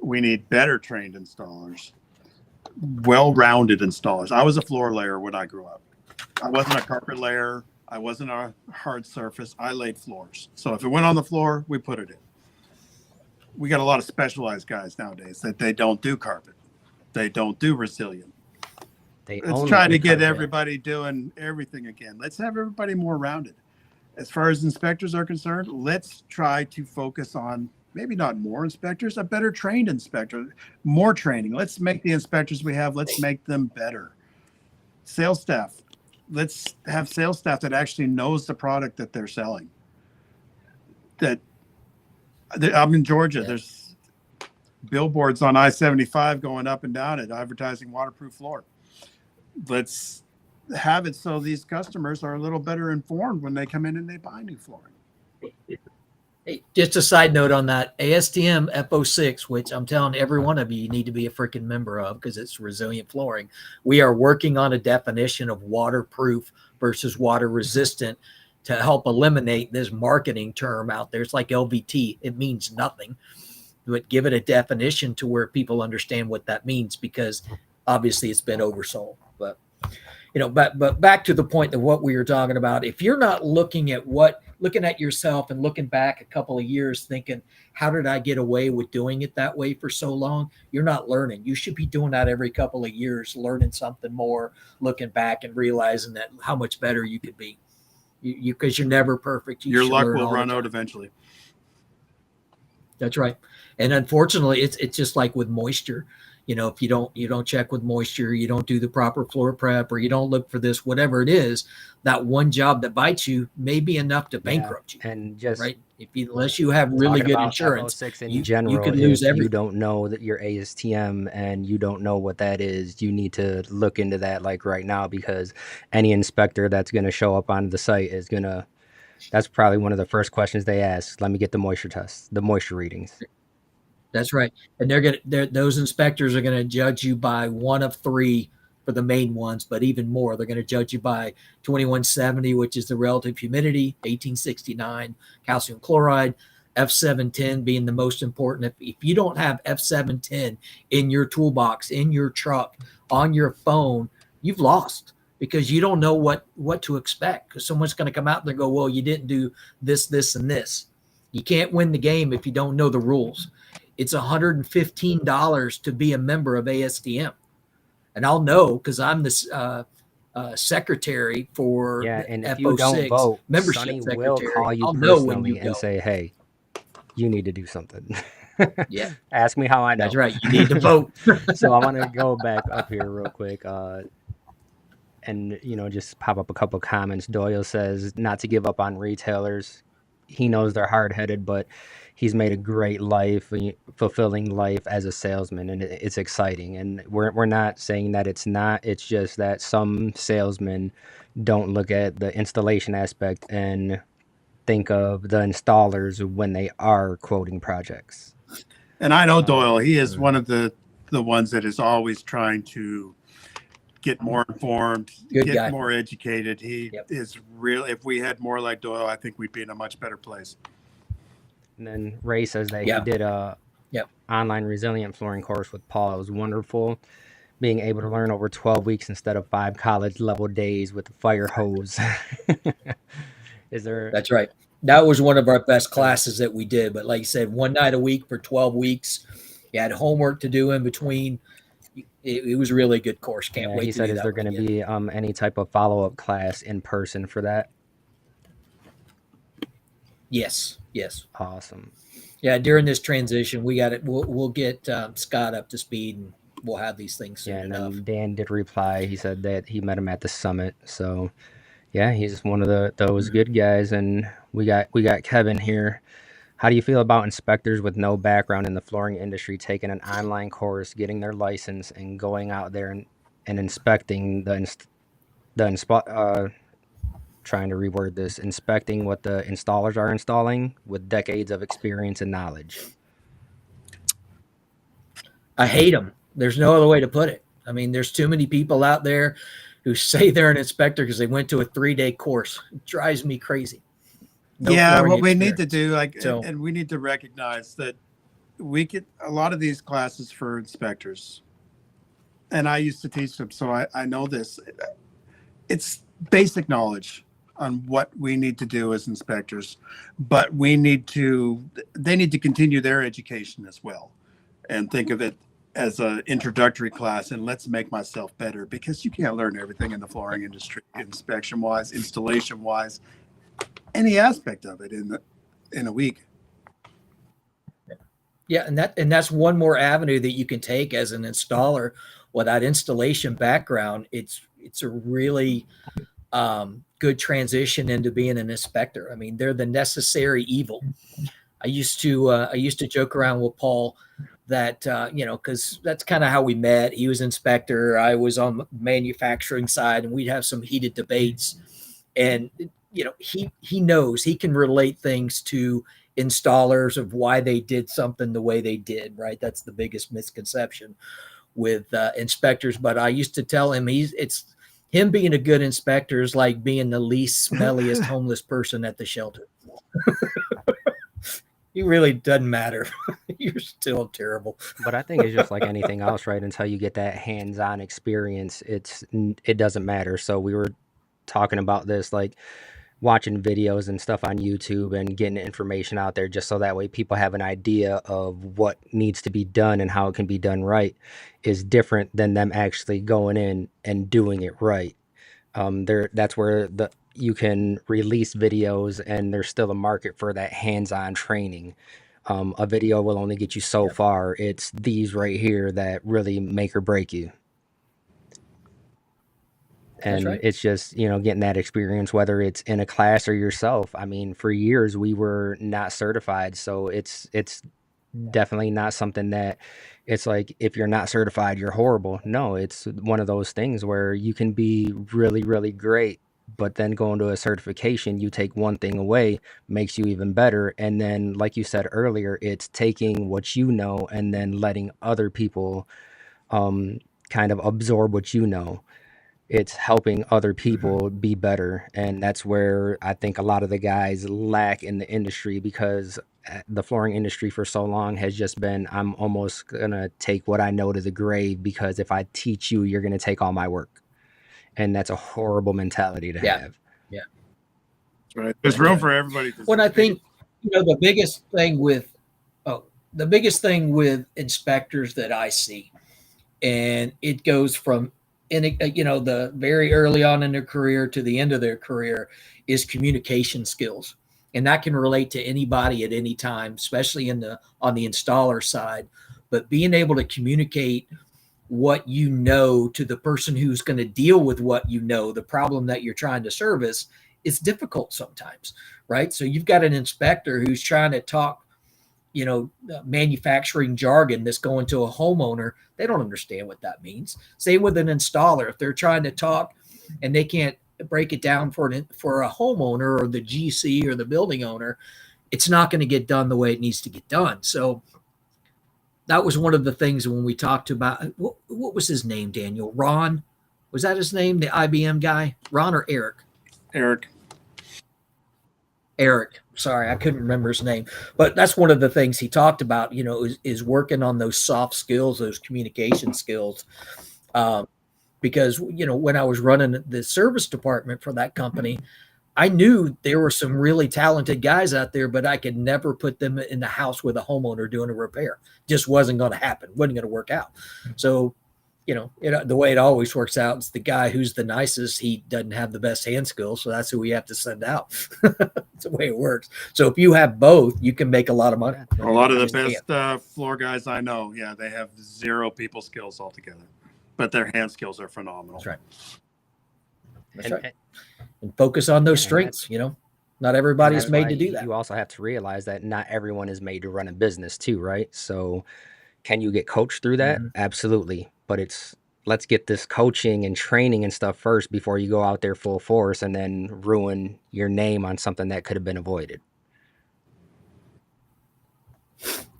We need better trained installers, well-rounded installers. I was a floor layer when I grew up. I wasn't a carpet layer. I wasn't a hard surface. I laid floors. So if it went on the floor, we put it in. We got a lot of specialized guys nowadays that they don't do carpet. They don't do resilient. Let's try to get everybody doing everything again. Let's have everybody more rounded. As far as inspectors are concerned, let's try to focus on maybe not more inspectors, a better trained inspector, more training. Let's make the inspectors we have, let's make them better. Sales staff, let's have sales staff that actually knows the product that they're selling. I'm in Georgia. There's billboards on I-75 going up and down it, advertising waterproof floor. Let's have it so these customers are a little better informed when they come in and they buy new flooring. Hey, just a side note on that, ASTM F06, which I'm telling every one of you need to be a freaking member of because it's resilient flooring. We are working on a definition of waterproof versus water resistant to help eliminate this marketing term out there. It's like LVT. It means nothing, but give it a definition to where people understand what that means, because obviously it's been oversold. But but back to the point of what we were talking about. If you're not looking at yourself and looking back a couple of years thinking, how did I get away with doing it that way for so long? You're not learning. You should be doing that every couple of years, learning something more, looking back and realizing that how much better you could be. Because you're never perfect. Your luck will run out eventually. That's right. And unfortunately, it's just like with moisture. If you don't check with moisture, you don't do the proper floor prep, or you don't look for this, whatever it is, that one job that bites you may be enough to bankrupt you. And just right, unless you have really good insurance, in general, you could lose everything. You don't know that your ASTM and you don't know what that is, you need to look into that like right now, because any inspector that's going to show up on the site is going to, that's probably one of the first questions they ask. Let me get the moisture test, the moisture readings. That's right. And those inspectors are going to judge you by one of three for the main ones, but even more, they're going to judge you by 2170, which is the relative humidity, 1869, calcium chloride, F710 being the most important. If you don't have F710 in your toolbox, in your truck, on your phone, you've lost, because you don't know what to expect, because someone's going to come out and go, well, you didn't do this, this, and this. You can't win the game if you don't know the rules. It's $115 to be a member of ASTM. And I'll know because I'm the secretary for and if F06 you don't vote, membership Sonny secretary. will call you I'll know when personally you and go. say, hey, you need to do something. Yeah. Ask me how I know. That's right. You need to vote. So I want to go back up here real quick and, just pop up a couple of comments. Doyle says not to give up on retailers. He knows they're hard-headed, but he's made a great life, fulfilling life as a salesman, and it's exciting. And we're not saying that it's not. It's just that some salesmen don't look at the installation aspect and think of the installers when they are quoting projects. And I know Doyle, he is one of the ones that is always trying to get more informed, get more educated. He is really, if we had more like Doyle, I think we'd be in a much better place. And then Ray says that he did a online resilient flooring course with Paul. It was wonderful, being able to learn over 12 weeks instead of 5 college level days with the fire hose. That's right. That was one of our best classes that we did. But like you said, one night a week for 12 weeks. You had homework to do in between. It was a really good course. Can't wait. He said, is there going to be any type of follow-up class in person for that? Yes. Awesome. Yeah, during this transition, we got it. We'll get Scott up to speed, and we'll have these things soon enough. And Dan did reply. He said that he met him at the summit. So, yeah, he's one of those good guys. And we got Kevin here. How do you feel about inspectors with no background in the flooring industry taking an online course, getting their license, and going out there and inspecting trying to reword this, inspecting what the installers are installing with decades of experience and knowledge. I hate them. There's no other way to put it. I mean, there's too many people out there who say they're an inspector because they went to a 3-day course. It drives me crazy. No Yeah, flooring what we need to experience. do, So- and we need to recognize that we get a lot of these classes for inspectors, and I used to teach them, so I know this. It's basic knowledge on what we need to do as inspectors, but they need to continue their education as well, and think of it as an introductory class. And let's make myself better, because you can't learn everything in the flooring industry, inspection wise, installation wise, any aspect of it in a week. Yeah, and that's one more avenue that you can take as an installer with that installation background. It's a really good transition into being an inspector. I mean, they're the necessary evil. I used to joke around with Paul that because that's kind of how we met. He was inspector, I was on the manufacturing side, and we'd have some heated debates. And he knows, he can relate things to installers of why they did something the way they did. Right, that's the biggest misconception with inspectors. But I used to tell him it's him being a good inspector is like being the least smelliest homeless person at the shelter. It really doesn't matter. You're still terrible. But I think it's just like anything else, right? Until you get that hands-on experience, it doesn't matter. So we were talking about this, like watching videos and stuff on YouTube and getting information out there just so that way people have an idea of what needs to be done and how it can be done right is different than them actually going in and doing it right. That's where you can release videos and there's still a market for that hands-on training. A video will only get you so far. It's these right here that really make or break you. And right. it's just, getting that experience, whether it's in a class or yourself. I mean, for years we were not certified. So it's definitely not something that it's like, if you're not certified, you're horrible. No, it's one of those things where you can be really, really great, but then going to a certification, you take one thing away, makes you even better. And then, like you said earlier, it's taking what you know and then letting other people kind of absorb what you know. It's helping other people be better. And that's where I think a lot of the guys lack in the industry, because the flooring industry for so long has just been, I'm almost going to take what I know to the grave, because if I teach you, you're going to take all my work. And that's a horrible mentality to have. Yeah. Right. There's room for everybody. When I think, the biggest thing with inspectors that I see, and it goes from the very early on in their career to the end of their career, is communication skills. And that can relate to anybody at any time, especially on the installer side. But being able to communicate what you know to the person who's going to deal with what the problem that you're trying to service, is difficult sometimes, right? So you've got an inspector who's trying to talk manufacturing jargon that's going to a homeowner. They don't understand what that means. Same with an installer. If they're trying to talk and they can't break it down for a homeowner or the GC or the building owner, it's not going to get done the way it needs to get done. So that was one of the things when we talked about, what was his name, Daniel? Ron? Was that his name, the IBM guy? Ron or Eric? Eric. Sorry, I couldn't remember his name. But that's one of the things he talked about, is working on those soft skills, those communication skills. Because, when I was running the service department for that company, I knew there were some really talented guys out there, but I could never put them in the house with a homeowner doing a repair. Just wasn't going to happen. Wasn't going to work out. So, the way it always works out is the guy who's the nicest, he doesn't have the best hand skills. So that's who we have to send out. That's the way it works. So if you have both, you can make a lot of money. A lot of the best floor guys I know, they have zero people skills altogether, but their hand skills are phenomenal. That's right. That's right. And focus on those strengths. Not everybody's made to do that. You also have to realize that not everyone is made to run a business too, right? So can you get coached through that? Absolutely. But it's let's get this coaching and training and stuff first before you go out there full force and then ruin your name on something that could have been avoided.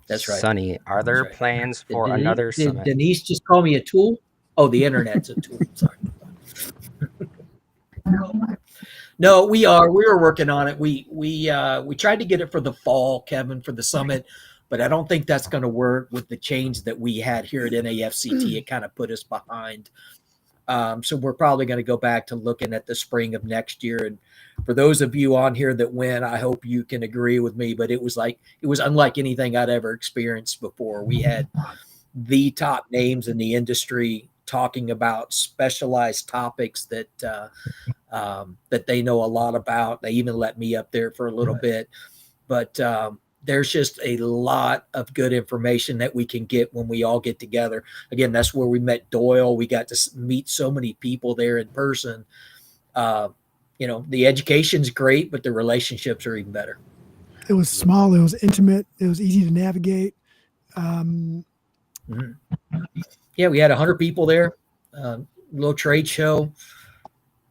That's right. Sonny, are there plans for another Did summit? Denise just call me a tool? Oh, the internet's a tool. Sorry. No, we were working on it. We tried to get it for the fall, Kevin, for the summit, but I don't think that's going to work with the change that we had here at NAFCT. It kind of put us behind. So we're probably going to go back to looking at the spring of next year. And for those of you on here that went, I hope you can agree with me, but it was unlike anything I'd ever experienced before. We had the top names in the industry talking about specialized topics that they know a lot about. They even let me up there for a little bit, but there's just a lot of good information that we can get when we all get together. Again, that's where we met Doyle. We got to meet so many people there in person. The education's great, but the relationships are even better. It was small. It was intimate. It was easy to navigate. Yeah, we had 100 people there. Little trade show.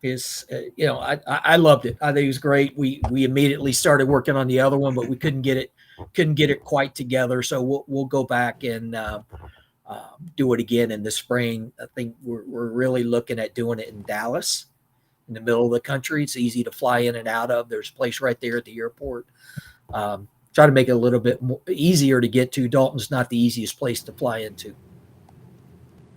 I loved it. I think it was great. We immediately started working on the other one, but we couldn't get it quite together. So we'll go back and do it again in the spring. I think we're really looking at doing it in Dallas, in the middle of the country. It's easy to fly in and out of. There's a place right there at the airport. Try to make it a little bit easier to get to. Dalton's not the easiest place to fly into.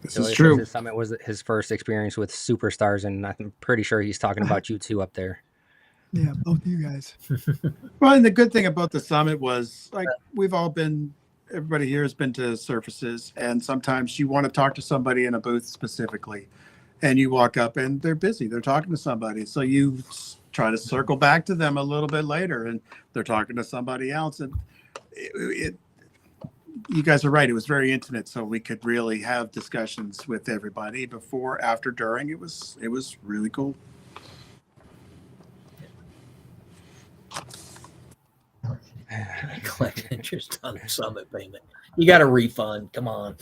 This is true. His summit was his first experience with superstars, and I'm pretty sure he's talking about you two up there. Yeah, both of you guys. Well, and the good thing about the summit was, like, everybody here has been to surfaces, and sometimes you want to talk to somebody in a booth specifically, and you walk up and they're busy. They're talking to somebody. So you try to circle back to them a little bit later, and they're talking to somebody else. And you guys are right. It was very intimate, so we could really have discussions with everybody before, after, during. It was really cool. Collect interest on the summit payment. You got a refund. Come on.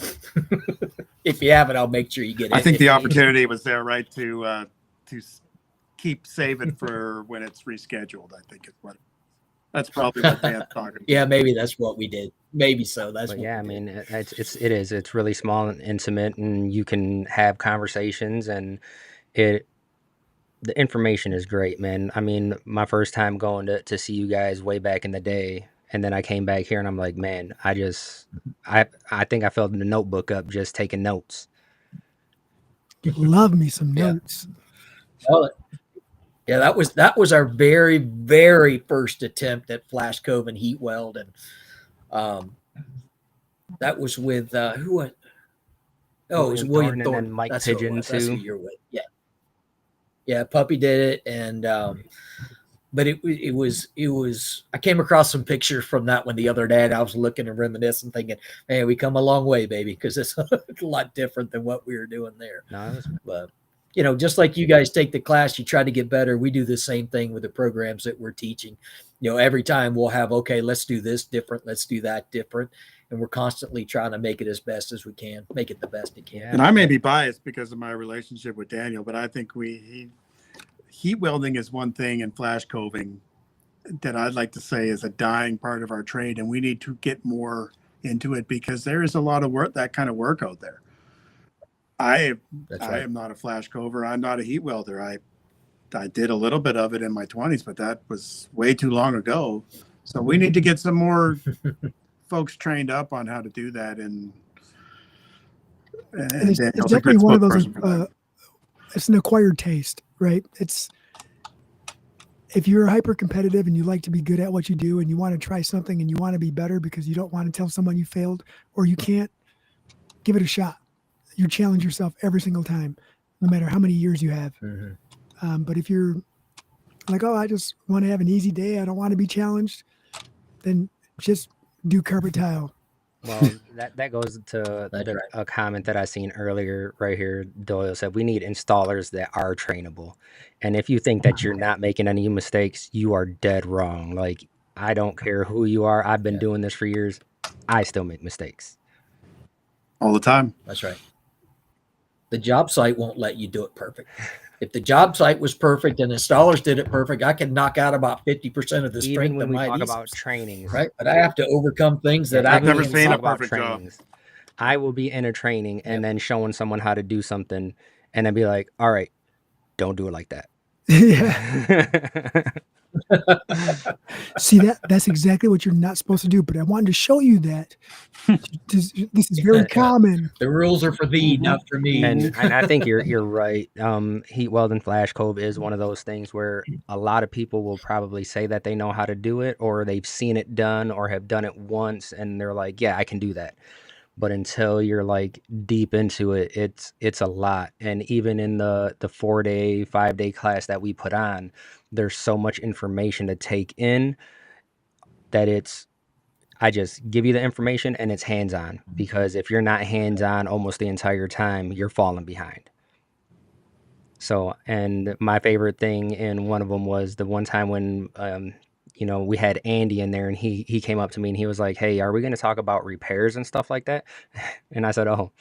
If you have it, I'll make sure you get it. I think the opportunity was there, right, to keep saving for when it's rescheduled. I think that's probably what Dan's talking about. Yeah, maybe that's what we did. Maybe so. It's really small and intimate, and you can have conversations, and the information is great, man. I mean, my first time going to see you guys way back in the day, and then I came back here and I'm like, man, I think I filled the notebook up just taking notes. Love me some notes. Well, yeah, that was our very, very first attempt at flash cove and heat weld, and that was with who? It was William Thornton and Mike That's Pigeon That's who too. you're with. Yeah, Puppy did it, and but it was. I came across some pictures from that one the other day, and I was looking and reminiscing, thinking, "Man, we come a long way, baby," because it's a lot different than what we were doing there. But just like you guys take the class, you try to get better. We do the same thing with the programs that we're teaching. Every time we'll have, okay, let's do this different, let's do that different, and we're constantly trying to make it as best as we can, make it the best it can. And I may be biased because of my relationship with Daniel, but I think heat welding is one thing, and flash coving that I'd like to say is a dying part of our trade, and we need to get more into it because there is a lot of work, that kind of work out there. I am not a flash cover. I'm not a heat welder. I did a little bit of it in my 20s, but that was way too long ago. So we need to get some more folks trained up on how to do that. And it's definitely one of those, it's an acquired taste, right? If you're hyper competitive and you like to be good at what you do and you want to try something and you want to be better because you don't want to tell someone you failed or you can't, give it a shot. You challenge yourself every single time, no matter how many years you have. Mm-hmm. But if you're like, oh, I just want to have an easy day, I don't want to be challenged, then just do carpet tile. Well, that goes to a comment that I seen earlier right here. Doyle said, we need installers that are trainable. And if you think that you're not making any mistakes, you are dead wrong. Like, I don't care who you are. I've been doing this for years. I still make mistakes. All the time. That's right. The job site won't let you do it perfect. If the job site was perfect and installers did it perfect, I could knock out about 50% of the Even strength when of we my talk adhesives, about trainings, right? But I have to overcome things that yeah, I even never when we can't seen talk a see. about perfect job. trainings, I will be in a training and then showing someone how to do something, and then be like, "All right, don't do it like that." Yeah. See, that's exactly what you're not supposed to do. But I wanted to show you that this is very common. The rules are for thee, not for me. And I think you're right. Heat weld and flash cove is one of those things where a lot of people will probably say that they know how to do it, or they've seen it done, or have done it once, and they're like, "Yeah, I can do that." But until you're like deep into it, it's a lot. And even in the 4-day, 5-day class that we put on, there's so much information to take in that I just give you the information and it's hands on, because if you're not hands on almost the entire time, you're falling behind. So, and my favorite thing in one of them was the one time when, we had Andy in there, and he came up to me and he was like, "Hey, are we going to talk about repairs and stuff like that?" And I said, "Oh,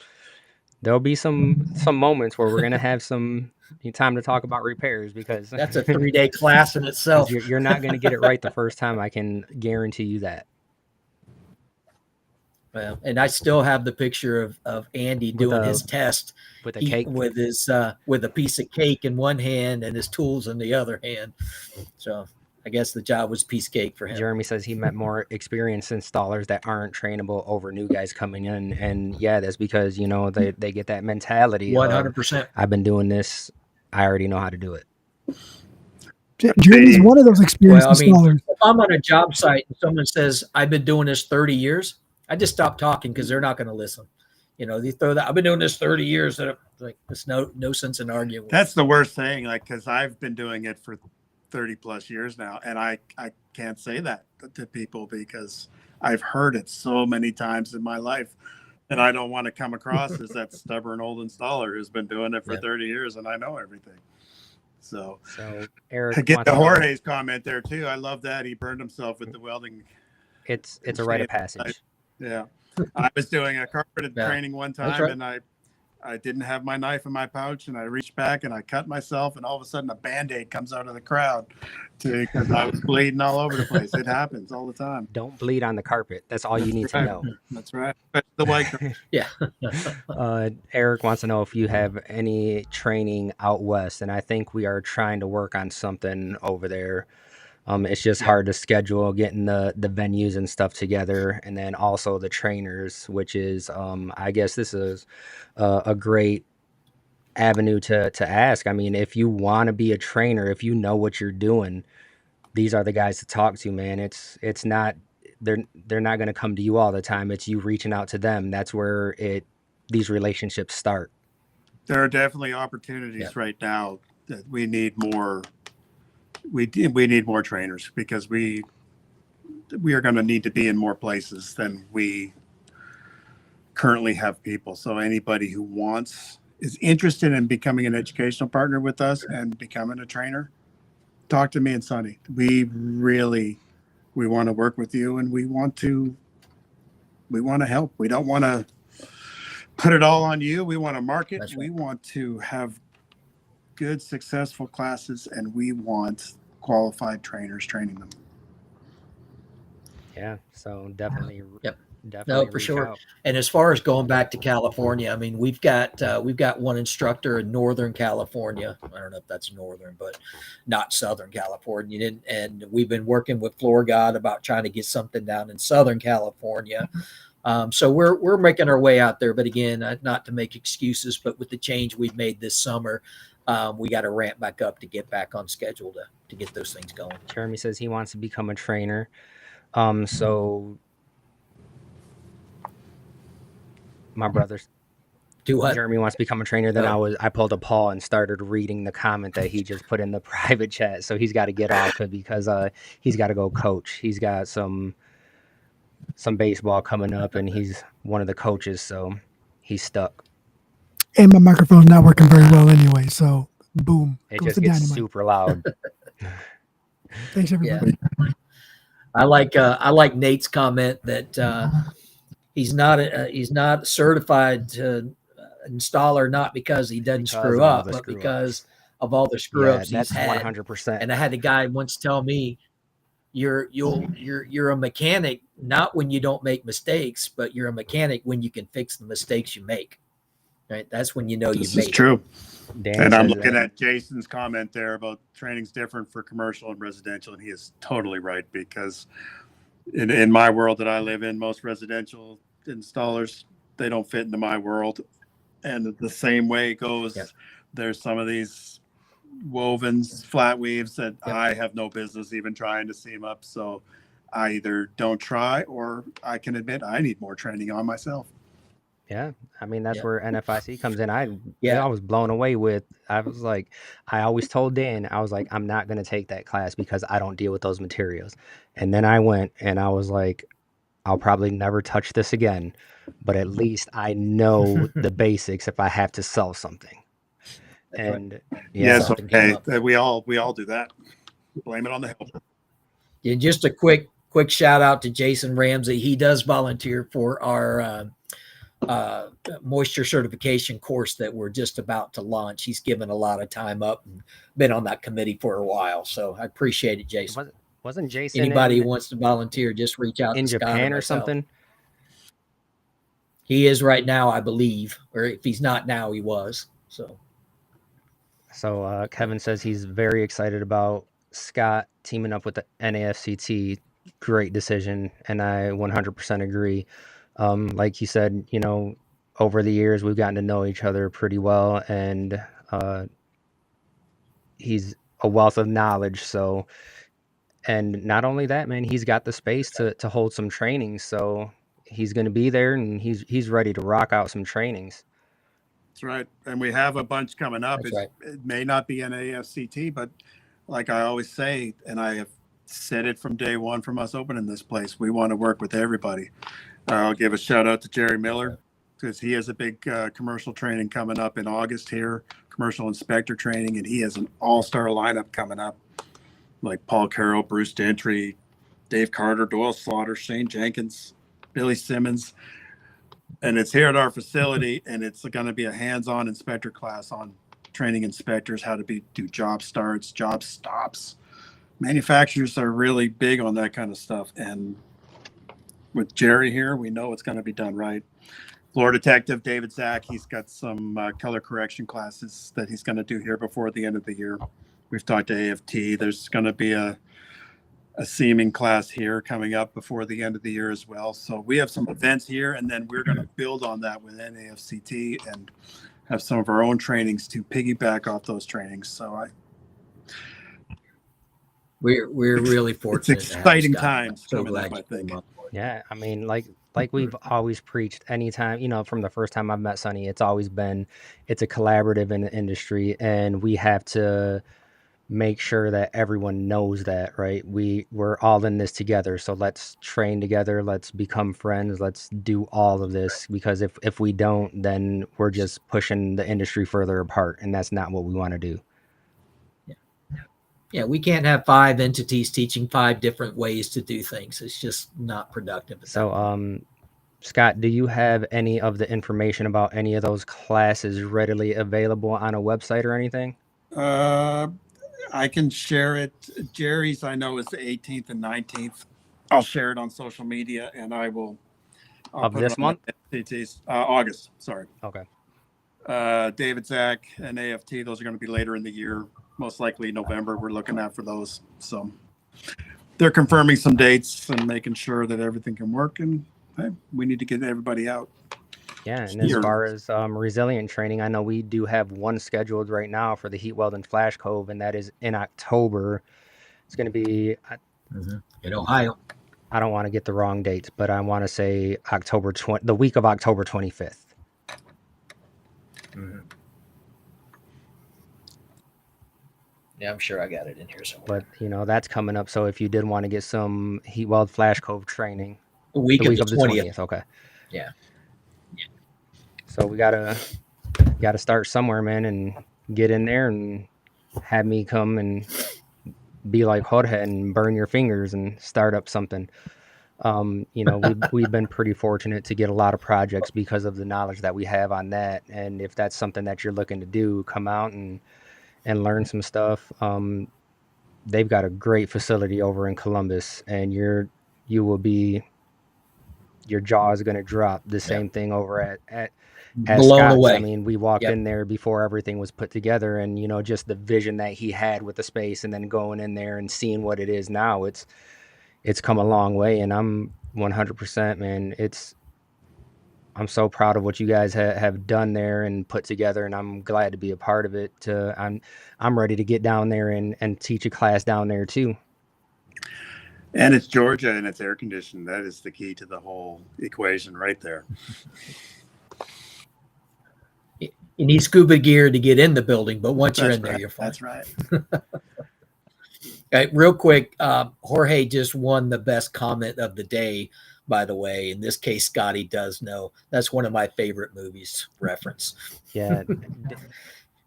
there'll be some moments where we're going to have some time to talk about repairs, because That's a 3-day class in because itself. you're not going to get it right the first time. I can guarantee you that." Well, and I still have the picture of Andy With doing a his test with a cake. with his with a piece of cake in one hand and his tools in the other hand. So I guess the job was piece cake for him. Jeremy says he met more experienced installers that aren't trainable over new guys coming in. And yeah, that's because, they get that mentality of, 100%. I've been doing this, I already know how to do it. Jeremy's one of those experienced Well, I mean, installers. if I'm on a job site and someone says, I've been doing this 30 years, I just stop talking because they're not going to listen. They throw that, I've been doing this 30 years. That like, there's no sense in arguing. That's the worst thing. Like, cause I've been doing it for 30 plus years now. And I can't say that to people because I've heard it so many times in my life. And I don't want to come across as that stubborn old installer who's been doing it for 30 years and I know everything. So Eric, I get the Jorge's comment there too. I love that. He burned himself with the welding. It's a rite of passage. Yeah. I was doing a carpet training one time, and I didn't have my knife in my pouch, and I reached back and I cut myself, and all of a sudden a Band-Aid comes out of the crowd because I was bleeding all over the place. It happens all the time. Don't bleed on the carpet. That's all you need to know. That's right. The white. Yeah. Eric wants to know if you have any training out west, and I think we are trying to work on something over there. It's just hard to schedule getting the venues and stuff together, and then also the trainers, which is I guess this is a great avenue to ask. I mean, if you want to be a trainer, if you know what you're doing, these are the guys to talk to, man. It's not, they're not going to come to you all the time. It's you reaching out to them. That's where these relationships start. There are definitely opportunities right now that we need more. We need more trainers because we are going to need to be in more places than we currently have people. So anybody who is interested in becoming an educational partner with us and becoming a trainer, talk to me and Sonny. We want to work with you, and we want to help. We don't want to put it all on you. We want to market. Right. We want to have good, successful classes, and we want qualified trainers training them. Yeah, so definitely. Yep. Definitely no, for sure. Out. And as far as going back to California, I mean, we've got one instructor in Northern California. I don't know if that's Northern, but not Southern California. And we've been working with Floor God about trying to get something down in Southern California. So we're making our way out there. But again, not to make excuses, but with the change we've made this summer, we got to ramp back up to get back on schedule to get those things going. Jeremy says he wants to become a trainer. So my brothers do what? Jeremy wants to become a trainer. Then I pulled a Paul and started reading the comment that he just put in the private chat. So he's got to get off because he's got to go coach. He's got some baseball coming up, and he's one of the coaches, so he's stuck. And my microphone's not working very well anyway, so boom. It just gets super loud. Thanks, everybody. Yeah. I like Nate's comment that he's not certified to installer, not because he doesn't Because screw of all up, the but screw because ups. of all the screw Yeah, ups he's that's had. 100%. And I had a guy once tell me, you're a mechanic not when you don't make mistakes, but you're a mechanic when you can fix the mistakes you make. Right? That's when you know This you've is made true. Dan And I'm says looking that. at Jason's comment there about training's different for commercial and residential, and he is totally right, because in my world that I live in, most residential installers, they don't fit into my world. And the same way it goes, Yep. there's some of these wovens, flat weaves that Yep. I have no business even trying to seam up. So I either don't try, or I can admit I need more training on myself. Yeah, I mean that's Yep. where NFIC comes in. I Yeah. was blown away with. I was like, I always told Dan, I was like, I'm not gonna take that class because I don't deal with those materials. And then I went, and I was like, I'll probably never touch this again, but at least I know the basics if I have to sell something. That's right. And Yeah, yeah, so Something came up. we all do that. Blame it on the helper. Yeah, just a quick shout out to Jason Ramsey. He does volunteer for our moisture certification course that we're just about to launch. He's given a lot of time up and been on that committee for a while. So I appreciate it, Jason. wasn't Jason Anybody who wants to volunteer, just reach out in to Scott or Japan or myself. something? He is right now, I believe, or if he's not now, he was. So Kevin says he's very excited about Scott teaming up with the NAFCT. Great decision, and I 100% agree. Like you said, over the years we've gotten to know each other pretty well, and he's a wealth of knowledge. So, and not only that, man, he's got the space to hold some trainings. So he's going to be there, and he's ready to rock out some trainings. That's right. And we have a bunch coming up. That's right. It may not be an AFCT, but like I always say, and I have said it from day one from us opening this place, we want to work with everybody. I'll give a shout out to Jerry Miller, because he has a big commercial training coming up in August here, commercial inspector training, and he has an all-star lineup coming up, like Paul Carroll, Bruce Gentry, Dave Carter, Doyle Slaughter, Shane Jenkins, Billy Simmons. And it's here at our facility, and it's going to be a hands-on inspector class on training inspectors how to do job starts, job stops. Manufacturers are really big on that kind of stuff, and with Jerry here, we know it's going to be done right. Floor detective David Zach, he's got some color correction classes that he's going to do here before the end of the year. We've talked to AFT. There's going to be a seaming class here coming up before the end of the year as well. So we have some events here, and then we're going to build on that with NAFCT and have some of our own trainings to piggyback off those trainings. So we're really fortunate. It's exciting to have Scott. times So coming glad up, I you came think. up. Yeah, I mean, like we've always preached, anytime, from the first time I've met Sonny, it's always been, it's a collaborative in the industry, and we have to make sure that everyone knows that, right? We're all in this together, so let's train together, let's become friends, let's do all of this, because if we don't, then we're just pushing the industry further apart, and that's not what we want to do. Yeah, we can't have 5 entities teaching 5 different ways to do things. It's just not productive. So, Scott, do you have any of the information about any of those classes readily available on a website or anything? I can share it. Jerry's, I know, is the 18th and 19th. I'll share it on social media, and I'll Of put this it on month? FCT's, August. Sorry. Okay. David Zach and AFT, those are going to be later in the year, most likely November. We're looking at for those. So they're confirming some dates and making sure that everything can work. And hey, we need to get everybody out. Yeah, and as far as resilient training, I know we do have one scheduled right now for the Heat Weld and Flash Cove, and that is in October. It's going to be in Ohio. I don't want to get the wrong dates, but I want to say the week of October 25th. Mm-hmm. Yeah, I'm sure I got it in here somewhere. But that's coming up. So if you did want to get some Heat Weld Flash Cove training, the week of the 20th. Okay. Yeah. So we gotta start somewhere, man, and get in there and have me come and be like Hothead and burn your fingers and start up something. You know, we've been pretty fortunate to get a lot of projects because of the knowledge that we have on that. And if that's something that you're looking to do, come out and learn some stuff. They've got a great facility over in Columbus, and you will be your jaw is going to drop. The Yeah. same thing over at Blown Scott's. I away. mean, we walked Yep. in there before everything was put together, and you know, just the vision that he had with the space, and then going in there and seeing what it is now. It's come a long way, and I'm 100%, man. I'm so proud of what you guys have done there and put together, and I'm glad to be a part of it. I'm ready to get down there and teach a class down there too. And it's Georgia and it's air conditioned. That is the key to the whole equation right there. You need scuba gear to get in the building, but once you're That's in there, right. you're fine. That's right. Okay, real quick, Jorge just won the best comment of the day, by the way. In this case, Scotty does know. That's one of my favorite movies reference. Yeah,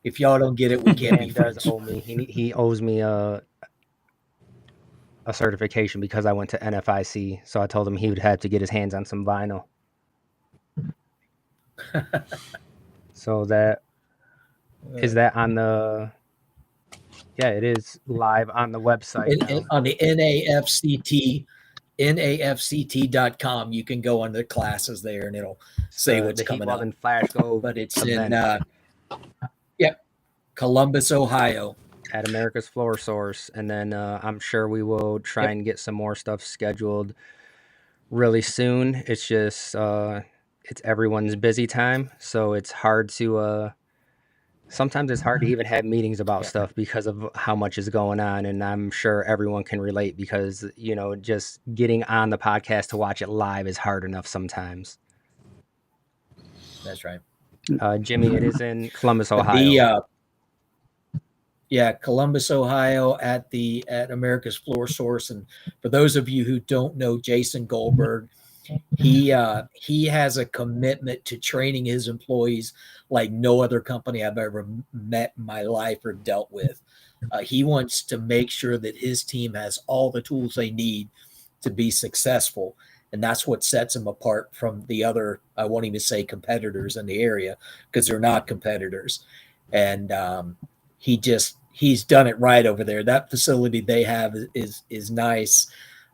If y'all don't get it, we can't Dan be does friends. owe me. He owes me a certification because I went to NFIC. So I told him he would have to get his hands on some vinyl. So that is that on the. Yeah, it is live on the website now. On the NAFCT.com, you can go on the classes there and it'll say what's the coming Heat up. Welding Flash Go But it's event in Columbus, Ohio. at America's Floor Source, and then I'm sure we will try and get some more stuff scheduled really soon. It's just it's everyone's busy time, so it's hard to sometimes it's hard to even have meetings about stuff because of how much is going on. And I'm sure everyone can relate because, you know, just getting on the podcast to watch it live is hard enough sometimes. That's right. Jimmy, it is in Columbus, Ohio. Columbus, Ohio at America's Floor Source. And for those of you who don't know Jason Goldberg, he has a commitment to training his employees like no other company I've ever met in my life or dealt with. He wants to make sure that his team has all the tools they need to be successful. And that's what sets him apart from the other, I won't even say competitors in the area, because they're not competitors. And he's done it right over there. That facility they have is nice.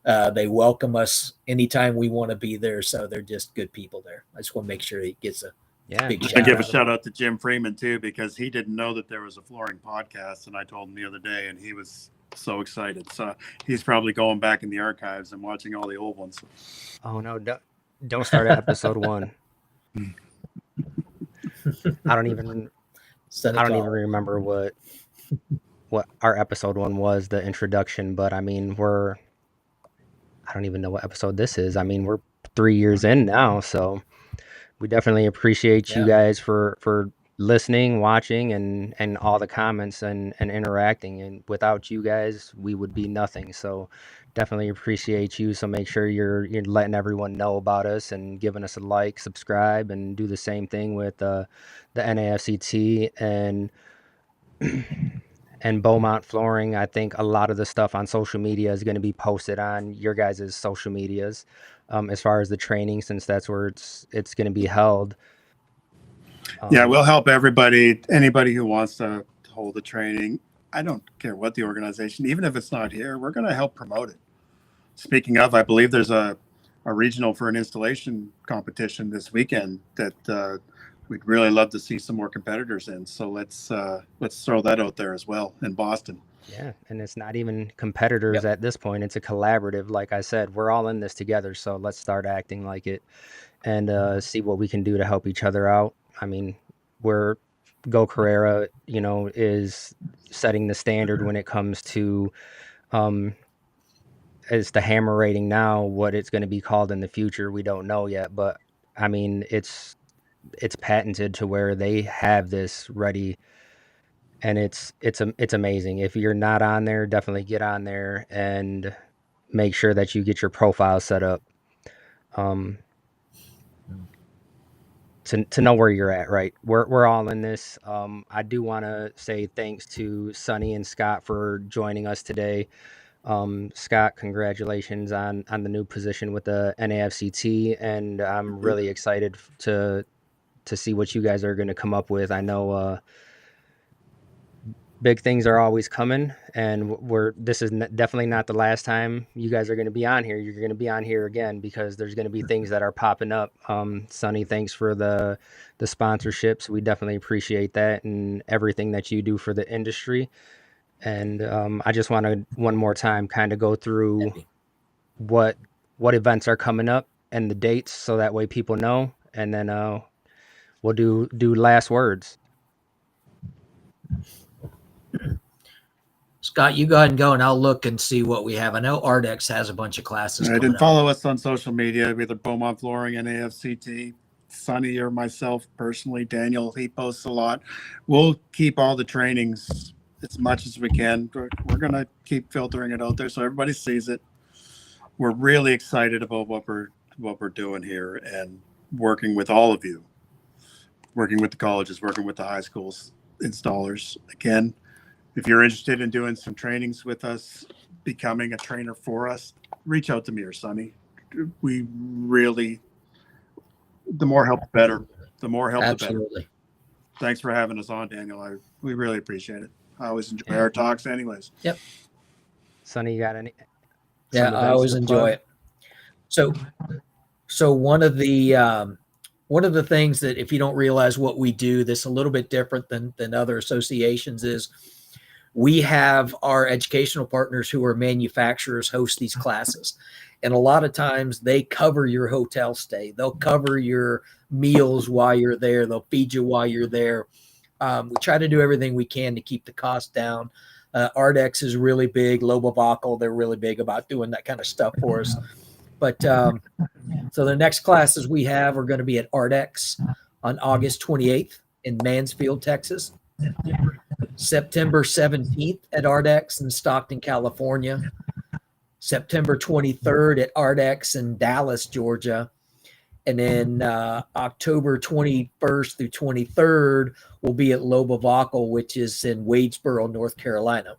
They welcome us anytime we want to be there. So they're just good people there. I just want to make sure he gets a big shout out. I give a shout out to Jim Freeman too, because he didn't know that there was a flooring podcast. And I told him the other day and he was so excited. So he's probably going back in the archives and watching all the old ones. Oh no, don't start at episode 1. I don't even remember what our episode 1 was, the introduction, but I mean, I don't even know what episode this is. I mean, we're 3 years in now, so we definitely appreciate you guys for listening, watching, and all the comments and interacting. And without you guys, we would be nothing. So definitely appreciate you. So make sure you're letting everyone know about us and giving us a like, subscribe, and do the same thing with the NAFCT and Beaumont Flooring. I think a lot of the stuff on social media is going to be posted on your guys' social medias, as far as the training, since that's where it's going to be held. We'll help anybody who wants to hold the training. I don't care what the organization, even if it's not here, we're going to help promote it. Speaking of, I believe there's a regional for an installation competition this weekend that we'd really love to see some more competitors in. So let's throw that out there as well in Boston. Yeah, and it's not even competitors at this point. It's a collaborative. Like I said, we're all in this together. So let's start acting like it and see what we can do to help each other out. I mean, Go Carrera, is setting the standard when it comes to as the hammer rating now. What it's going to be called in the future, we don't know yet. But I mean, it's patented to where they have this ready, and it's amazing. If you're not on there, definitely get on there and make sure that you get your profile set up. To know where you're at, right? We're all in this. I do want to say thanks to Sonny and Scott for joining us today. Scott, congratulations on the new position with the NAFCT, and I'm really excited to see what you guys are going to come up with. I know big things are always coming, and this is definitely not the last time you guys are going to be on here. You're going to be on here again because there's going to be things that are popping up. Sonny, thanks for the sponsorships. We definitely appreciate that and everything that you do for the industry. And I just want to one more time kind of go through what events are coming up and the dates, so that way people know, and then we'll do last words. Scott, you go ahead and go, and I'll look and see what we have. I know Ardex has a bunch of classes Right, coming and up. follow us on social media, either Beaumont Flooring, NAFCT, Sonny, or myself personally. Daniel, he posts a lot. We'll keep all the trainings as much as we can. We're going to keep filtering it out there so everybody sees it. We're really excited about what we're doing here and working with all of you, working with the colleges, working with the high schools installers. Again, if you're interested in doing some trainings with us, becoming a trainer for us, reach out to me or Sonny. We really, the more help, the better. The more help, Absolutely. the better. Thanks for having us on, Daniel. We really appreciate it. I always enjoy our talks anyways. Yep. Sonny, you got any? Yeah, I always enjoy it. So one of the things that, if you don't realize what we do, that's a little bit different than other associations, is we have our educational partners who are manufacturers host these classes. And a lot of times they cover your hotel stay. They'll cover your meals while you're there. They'll feed you while you're there. We try to do everything we can to keep the cost down. Ardex is really big. Lobovacal, they're really big about doing that kind of stuff for us. But so the next classes we have are going to be at Ardex on August 28th in Mansfield, Texas. September 17th at Ardex in Stockton, California. September 23rd at Ardex in Dallas, Georgia. And then October 21st through 23rd will be at Lobovacal, which is in Wadesboro, North Carolina.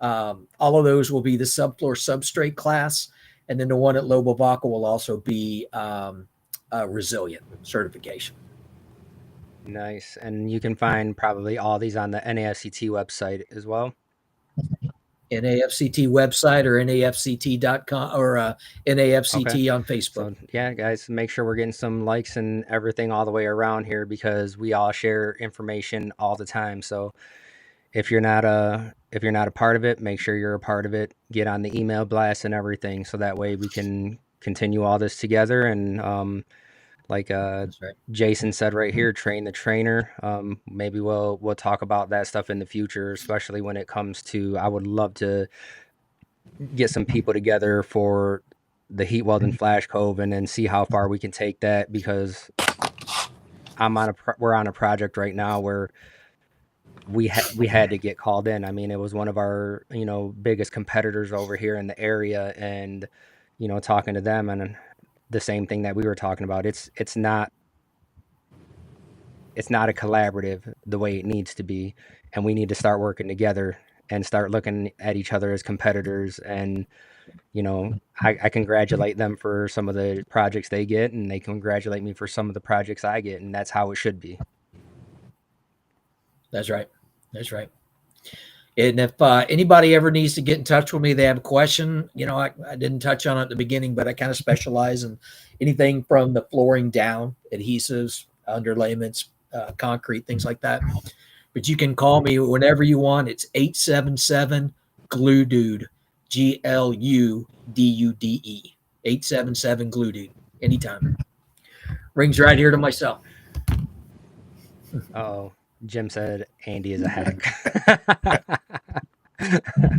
All of those will be the subfloor substrate class. And then the one at Lobovacal will also be resilient certification. Nice. And you can find probably all these on the NAFCT website as well. NAFCT website or NAFCT.com or NAFCT on Facebook. So yeah, guys, make sure we're getting some likes and everything all the way around here, because we all share information all the time. So if you're not a part of it, make sure you're a part of it. Get on the email blast and everything, so that way we can continue all this together. And like That's right. Jason said right here, train the trainer. Maybe we'll talk about that stuff in the future, especially when it comes to, I would love to get some people together for the heat weld and flash cove, and then see how far we can take that, because we're on a project right now where we had to get called in. I mean, it was one of our, biggest competitors over here in the area, and, talking to them, and the same thing that we were talking about, it's not a collaborative the way it needs to be, and we need to start working together and start looking at each other as competitors. And I congratulate them for some of the projects they get, and they congratulate me for some of the projects I get, and that's how it should be. That's right. And if anybody ever needs to get in touch with me, they have a question, I didn't touch on it at the beginning, but I kind of specialize in anything from the flooring down, adhesives, underlayments, concrete, things like that. But you can call me whenever you want. It's 877 Glue Dude, GLUDUDE, 877 Glue Dude, anytime. Rings right here to my cell. Oh, Jim said Andy is a hack.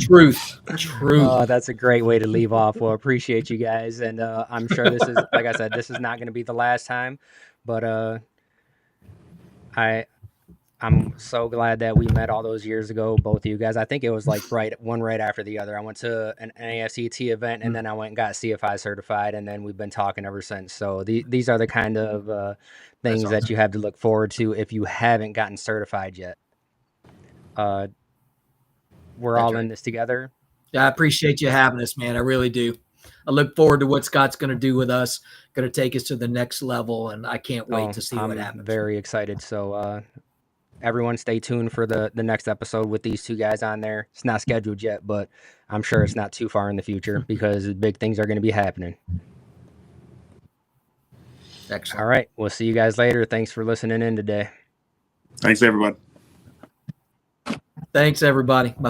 Truth. Oh, that's a great way to leave off. Well, appreciate you guys, and I'm sure this is, like I said, this is not going to be the last time, but I'm so glad that we met all those years ago, both of you guys. I think it was like one right after the other. I went to an NAFCT event, and then I went and got CFI certified, and then we've been talking ever since. So these are the kind of things that you have to look forward to if you haven't gotten certified yet. We're all in this together. I appreciate you having us, man. I really do. I look forward to what Scott's going to do with us, going to take us to the next level, and I can't wait to see what I'm happens. very excited. So everyone stay tuned for the next episode with these two guys on there. It's not scheduled yet, but I'm sure it's not too far in the future because big things are going to be happening. Excellent. All right. We'll see you guys later. Thanks for listening in today. Thanks, everybody. Thanks, everybody. Bye.